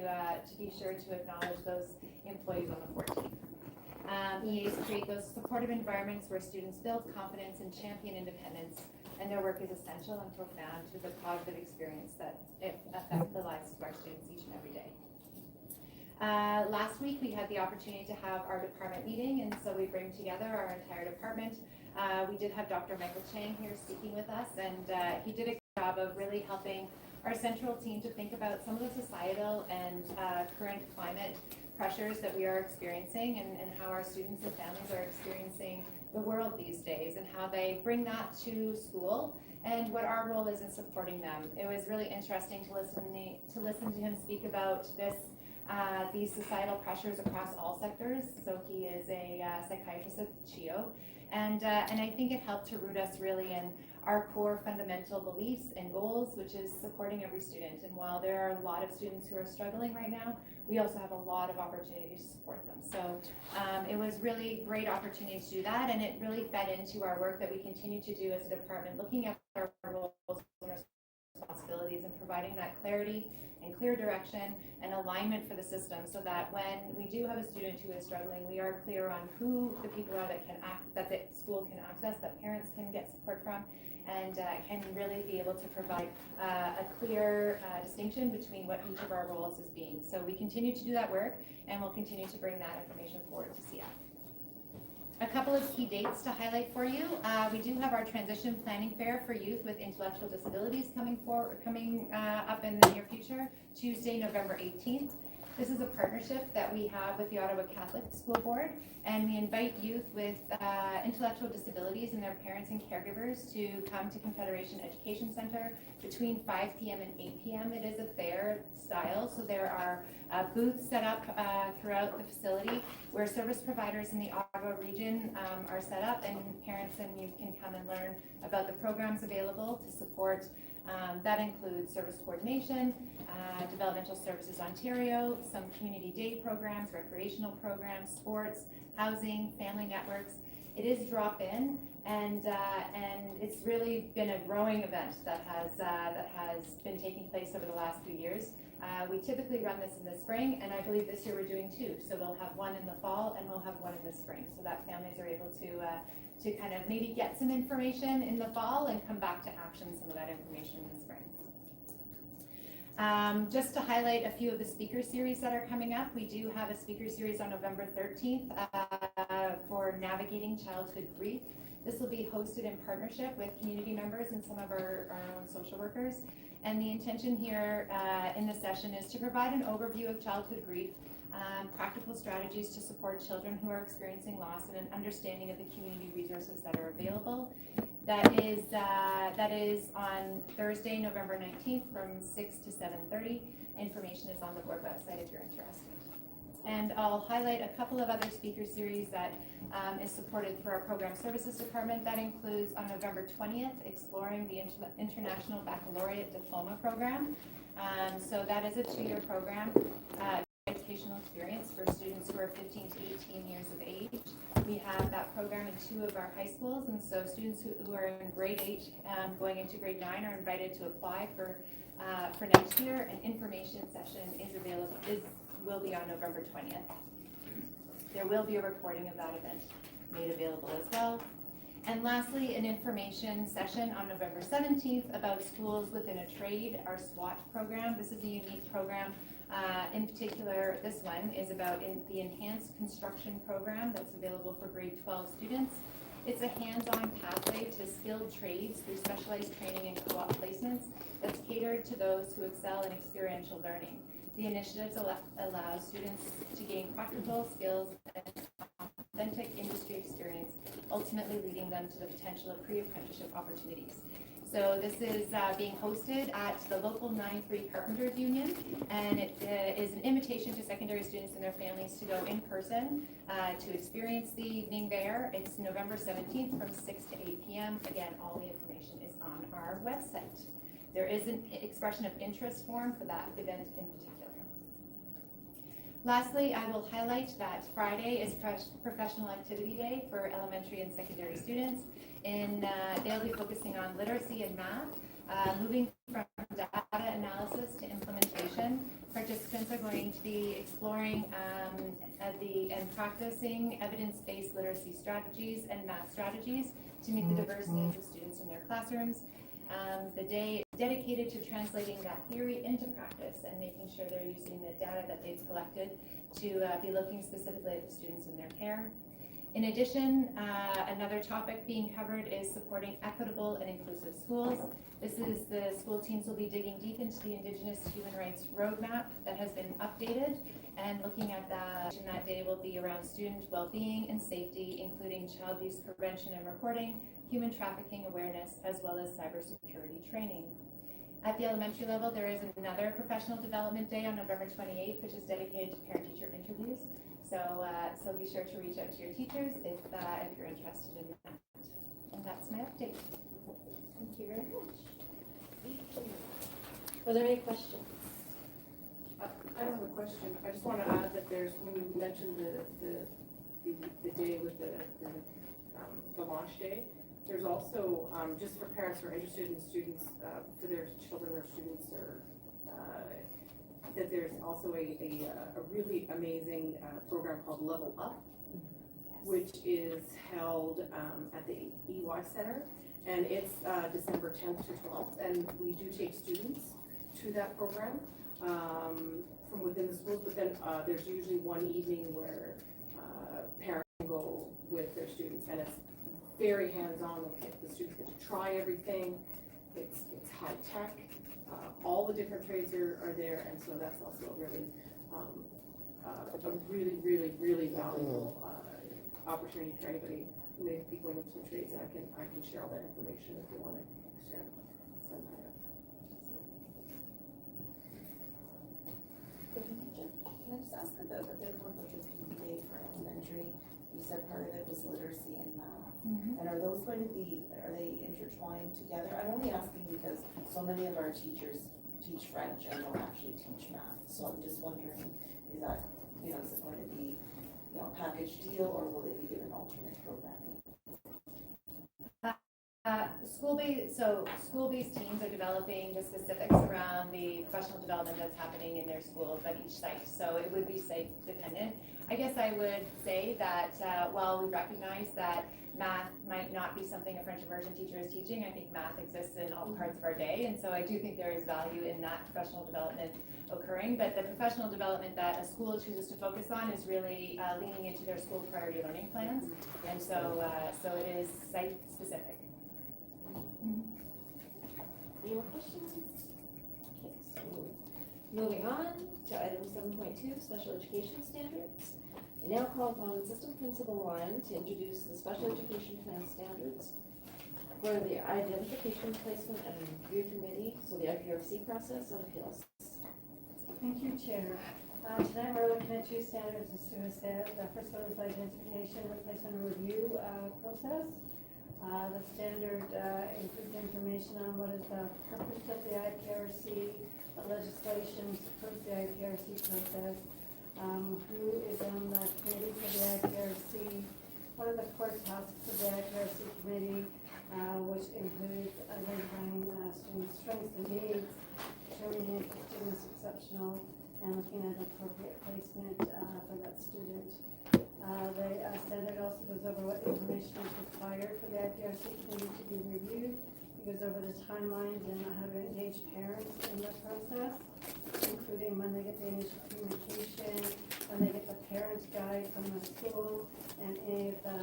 be sure to acknowledge those employees on the 14th. EAs create those supportive environments where students build confidence and champion independence, and their work is essential and profound to the positive experience that it affects the lives of our students each and every day. Last week we had the opportunity to have our department meeting, and so we bring together our entire department. We did have Dr. Michael Chang here speaking with us, and he did a good job of really helping our central team to think about some of the societal and current climate pressures that we are experiencing, and how our students and families are experiencing the world these days, and how they bring that to school, and what our role is in supporting them. It was really interesting to listen to him speak about these societal pressures across all sectors. So he is a psychiatrist at CHEO, and I think it helped to root us really in our core fundamental beliefs and goals, which is supporting every student. And while there are a lot of students who are struggling right now, we also have a lot of opportunity to support them. So it was really great opportunity to do that, and it really fed into our work that we continue to do as a department, looking at our roles and responsibilities disabilities and providing that clarity and clear direction and alignment for the system, so that when we do have a student who is struggling, we are clear on who the people are that the school can access, that parents can get support from, and can really be able to provide a clear distinction between what each of our roles is being. So we continue to do that work, and we'll continue to bring that information forward to SEAC. A couple of key dates to highlight for you. We do have our transition planning fair for youth with intellectual disabilities coming up in the near future, Tuesday, November 18th. This is a partnership that we have with the Ottawa-Carleton School Board, and we invite youth with intellectual disabilities and their parents and caregivers to come to Confederation Education Centre between 5 p.m. and 8 p.m. It is a fair style, so there are booths set up throughout the facility where service providers in the Ottawa region are set up, and parents and youth can come and learn about the programs available to support. That includes service coordination, Developmental Services Ontario, some community day programs, recreational programs, sports, housing, family networks. It is drop-in, and it's really been a growing event that has been taking place over the last few years. We typically run this in the spring, and I believe this year we're doing two. So we'll have one in the fall, and we'll have one in the spring, so that families are able to kind of maybe get some information in the fall and come back to action some of that information in the spring. Just to highlight a few of the speaker series that are coming up, we do have a speaker series on November 13th for navigating childhood grief. This will be hosted in partnership with community members and some of our own social workers. And the intention here in the session is to provide an overview of childhood grief, practical strategies to support children who are experiencing loss, and an understanding of the community resources that are available. That is on Thursday, November 19th from 6 to 7:30. Information is on the board website if you're interested. And I'll highlight a couple of other speaker series that is supported through our Program Services Department. That includes on November 20th, exploring the International Baccalaureate Diploma Program. So that is a 2-year program. Educational experience for students who are 15 to 18 years of age. We have that program in 2 of our high schools, and so students who are in grade 8 going into grade 9 are invited to apply for next year. An information session will be on November 20th. There will be a recording of that event made available as well. And lastly, an information session on November 17th about schools within a trade, our SWAT program. This is a unique program. In particular, this one is about the Enhanced Construction Program that's available for grade 12 students. It's a hands-on pathway to skilled trades through specialized training and co-op placements that's catered to those who excel in experiential learning. The initiatives allow students to gain practical skills and authentic industry experience, ultimately leading them to the potential of pre-apprenticeship opportunities. So this is being hosted at the local 9-3 Carpenters Union, and it is an invitation to secondary students and their families to go in person to experience the evening there. It's November 17th from 6 to 8 p.m. Again, all the information is on our website. There is an expression of interest form for that event in particular. Lastly, I will highlight that Friday is Professional Activity Day for elementary and secondary students. They'll be focusing on literacy and math, moving from data analysis to implementation. Participants are going to be exploring and practicing evidence-based literacy strategies and math strategies to meet the diverse needs of students in their classrooms. The day is dedicated to translating that theory into practice and making sure they're using the data that they've collected to be looking specifically at the students in their care. In addition, another topic being covered is supporting equitable and inclusive schools. The school teams will be digging deep into the Indigenous Human Rights Roadmap that has been updated, and looking at that day will be around student well-being and safety, including child abuse prevention and reporting, human trafficking awareness, as well as cybersecurity training. At the elementary level, there is another professional development day on November 28th, which is dedicated to parent-teacher interviews. So be sure to reach out to your teachers if you're interested in that. And that's my update. Thank you very much. Were there any questions? I don't have a question. I just want to add that when you mentioned the day with the launch day, There's also, just for parents who are interested in students, for their children or students, or that there's also a really amazing program called Level Up, which is held at the EY Center, and it's December 10th to 12th, and we do take students to that program from within the schools, but then there's usually one evening where parents can go with their students, and it's very hands-on. The students get to try everything. It's high tech. All the different trades are there, and so that's also a really valuable opportunity for anybody who may be going into the trades. And I can share all that information if you want to send that out. Can I just ask about a bit more about the PDA for elementary? You said part of it was literacy and math. And are they intertwined together? I'm only asking because so many of our teachers teach French and don't actually teach math. So I'm just wondering, is that, is it going to be, a package deal, or will they be given alternate programming? School-based teams are developing the specifics around the professional development that's happening in their schools at each site. So it would be site dependent. I guess I would say that while we recognize that math might not be something a French immersion teacher is teaching, I think math exists in all parts of our day. And so I do think there is value in that professional development occurring. But the professional development that a school chooses to focus on is really leaning into their school priority learning plans. And so it is site specific. Any more questions? Okay, so moving on to item 7.2, special education standards. I now call upon System Principal Ryan to introduce the special education plan standards for the identification, placement, and review committee, so the IPRC process and appeals. Thank you, Chair. Tonight we're looking at two standards, as Sue has said. The first one is the identification, placement, and review process. The standard includes information on what is the purpose of the IPRC, the legislation supports the IPRC process, who is on the committee for the IPRC, what are the core tasks of the IPRC committee, which includes identifying student strengths and needs, determining if the student is exceptional, and looking at appropriate placement for that student. The standard also goes over what information is required for the IPRC committee to be reviewed. It goes over the timelines and how to engage parents in the process, including when they get the initial communication, when they get the parent guide from the school, and any of the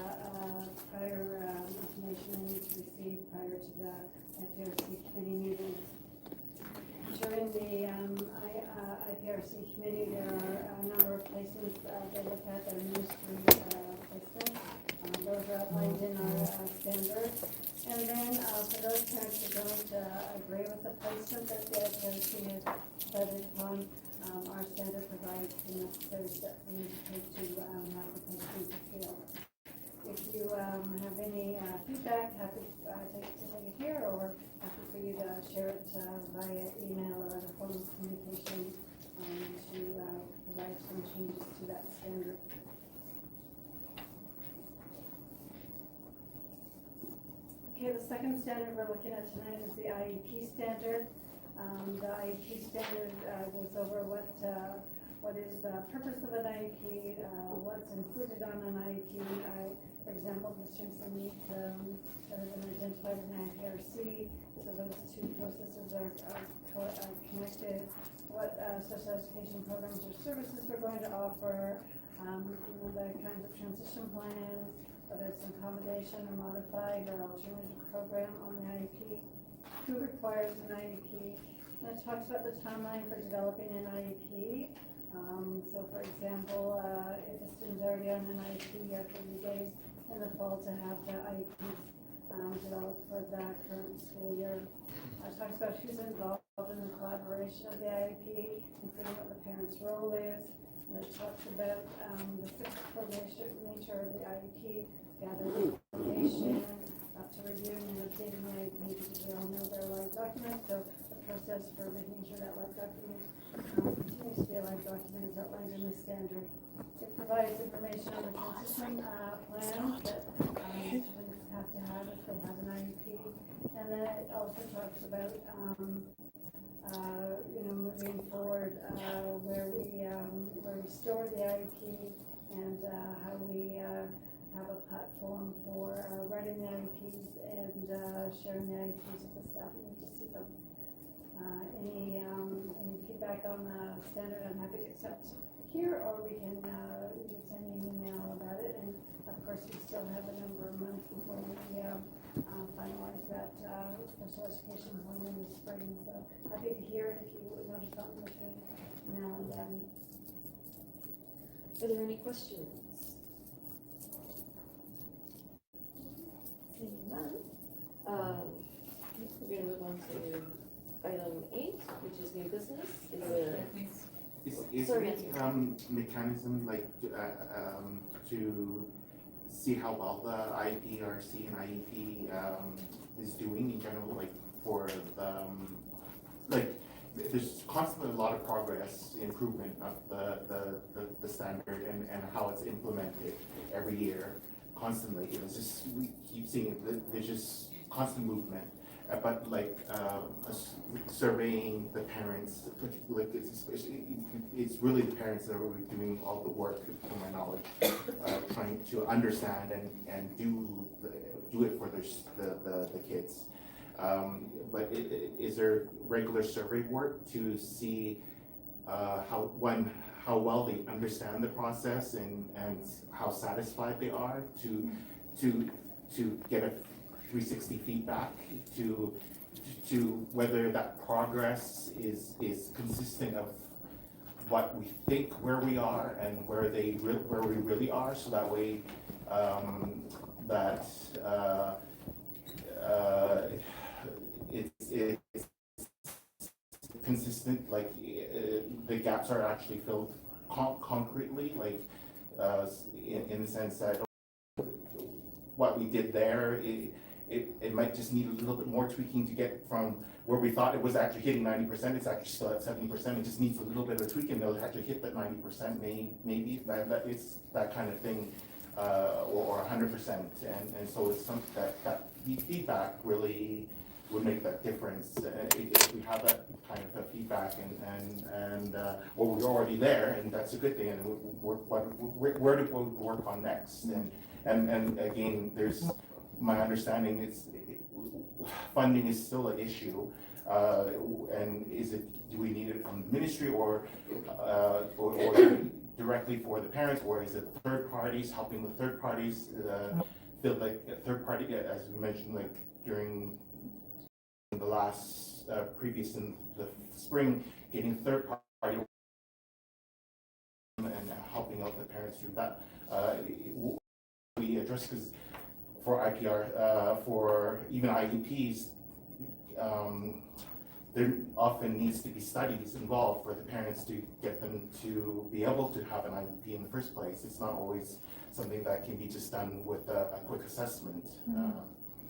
prior information they need to receive prior to the IPRC committee meetings. During the IPRC committee, there are a number of placements they look at that are ministry placements. Those are outlined in our standards. And then for those parents who don't agree with the placement that the IPRC has decided upon, our standard provides the necessary steps we need to take to have the placement appeal. If you have any feedback, happy to take it here, or happy for you to share it via email or other form of communication to provide some changes to that standard. Okay, the second standard we're looking at tonight is the IEP standard. The IEP standard goes over what is the purpose of an IEP, what's included on an IEP. For example, the strengths and needs that have been identified in the IPRC. So those two processes are connected. What special education programs or services we're going to offer, the kinds of transition plans, whether it's an accommodation or modified or alternative program on the IEP, who requires an IEP, and it talks about the timeline for developing an IEP. So for example, if a student's already on an IEP, you have 30 days in the fall to have the IEPs developed for the current school year. It talks about who's involved in the collaboration of the IEP, including what the parent's role is. And it talks about the fixed coordination nature of the IEP, gathering information, up to reviewing and updating the IEP, because we all know they're live documents. So the process for making sure that live document continues to be a live document is outlined in the standard. It provides information on the transition plan that students have to have if they have an IEP. And then it also talks about, moving forward, where we store the IEP and how we have a platform for writing the IEPs and sharing the IEPs with the staff. I need to see them. Any feedback on the standard, I'm happy to accept here, or you can send me an email about it. And of course, we still have a number of months before we finalize that special education one in the spring. So happy to hear it if you notice something between now and then. Are there any questions? Seeing none, we're gonna move on to item 8, which is new business. Is Sorry, there any mechanism like to see how well the IPRC and IEP is doing in general, like for the there's constantly a lot of progress, improvement of the standard and how it's implemented every year, constantly. It's just, we keep seeing it, there's just constant movement. But like surveying the parents, like it's really the parents that are really doing all the work, to my knowledge, trying to understand and do it for the kids. But is there regular survey work to see how well they understand the process and how satisfied they are to get a 360 feedback to whether that progress is consistent of what we think where we are and where we really are, so that way it's consistent, like the gaps are actually filled concretely, like in the sense that what we did there, it might just need a little bit more tweaking to get from where we thought it was actually hitting 90%, it's actually still at 70%, it just needs a little bit of tweaking, they'll actually hit that 90%, maybe that it's that kind of thing, or 100%, and so it's something that feedback really would make that difference. If we have that kind of feedback and well, we're already there, and that's a good thing, and where do we work on next? And again, there's, my understanding is funding is still an issue, and do we need it from the ministry or directly for the parents, or is it third parties, helping the third parties feel like a third party, as we mentioned, like during the last previous in the spring, getting third party and helping out the parents through that. We address, because for IPR, for even IEPs, there often needs to be studies involved for the parents to get them to be able to have an IEP in the first place. It's not always something that can be just done with a quick assessment.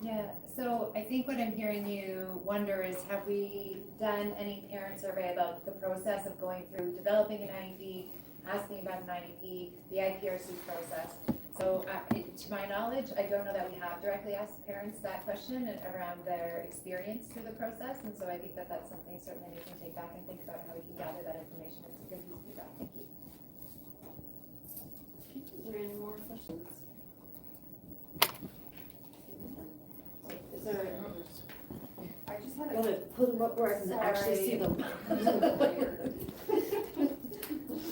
Yeah, so I think what I'm hearing you wonder is, have we done any parent survey about the process of going through developing an IEP, asking about an IEP, the IPRC process? So to my knowledge, I don't know that we have directly asked parents that question and around their experience through the process, and so I think that that's something certainly we can take back and think about how we can gather that information. It's a good piece of feedback. Thank you. Is there any more questions? Is there? I just had I'm gonna put them up where I can actually see them.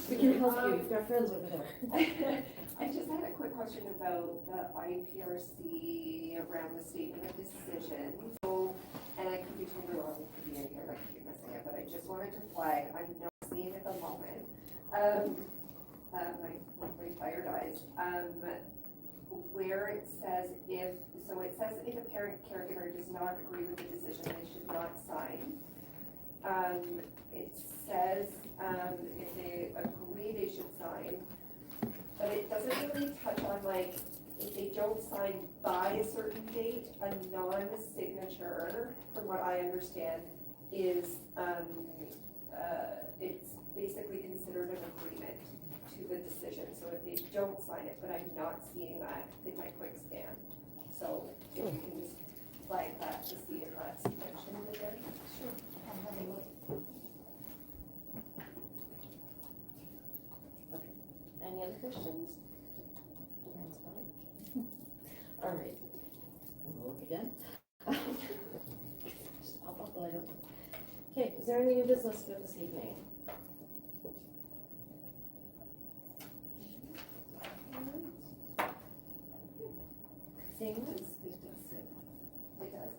We can help you. You've got friends over there. I just had a quick question about the IPRC around the statement of decision. So, and I could be totally wrong, it could be in here, I could be missing it, but I just wanted to flag, I'm not seeing it at the moment. My tired eyes. Where it says if a parent caregiver does not agree with the decision, they should not sign. It says if they agree, they should sign. But it doesn't really touch on, like, if they don't sign by a certain date, a non-signature, from what I understand, is, it's basically considered an agreement to the decision. So if they don't sign it, but I'm not seeing that in my quick scan. So if you can just flag that to see if that's mentioned again. Sure. I'll have a look. Okay. Any other questions? That's fine. All right. We'll look again. Just pop up, but I don't. Okay, is there any new business for this evening? Seeing none?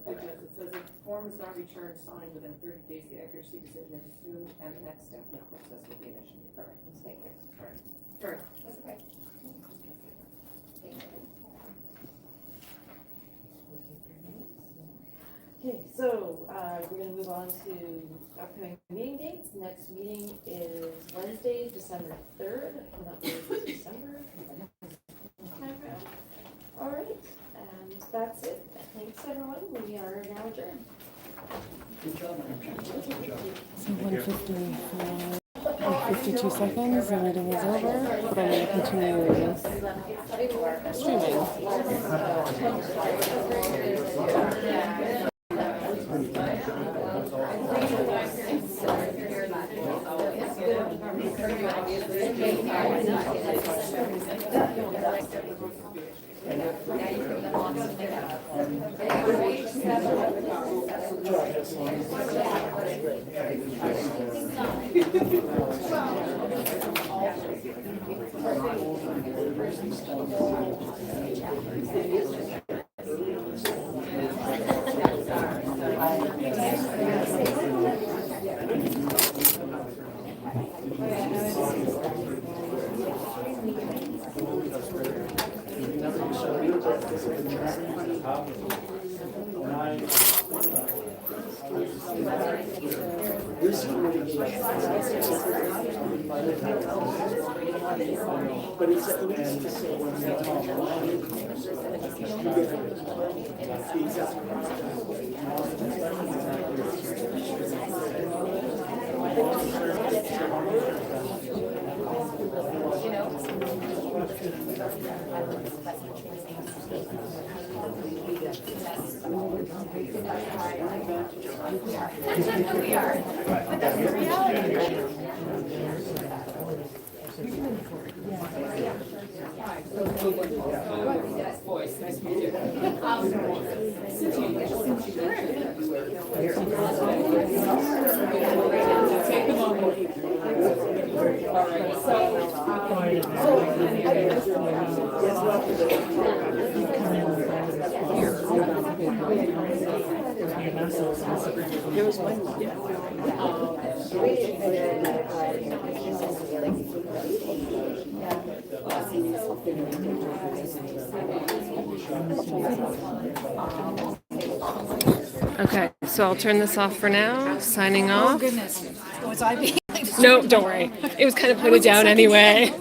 It says if form is not returned signed within 30 days, the accuracy decision is assumed and the next step in the process will be initiated. Perfect. Thank you. Sorry. That's okay. Okay, so we're going to move on to upcoming meeting dates. Next meeting is Wednesday, December 3rd. Not really December. All right, and that's it. Thanks, everyone. We are now adjourned. So 52 seconds, the meeting is over, but I'm going to continue streaming. But it's at least to say when they talk We are. But that's the reality. Voice, nice to meet you. Take a moment. All right, there was one. Okay, so I'll turn this off for now. Signing off. Oh, goodness. Was I being? No, don't worry. It was kind of put it down anyway.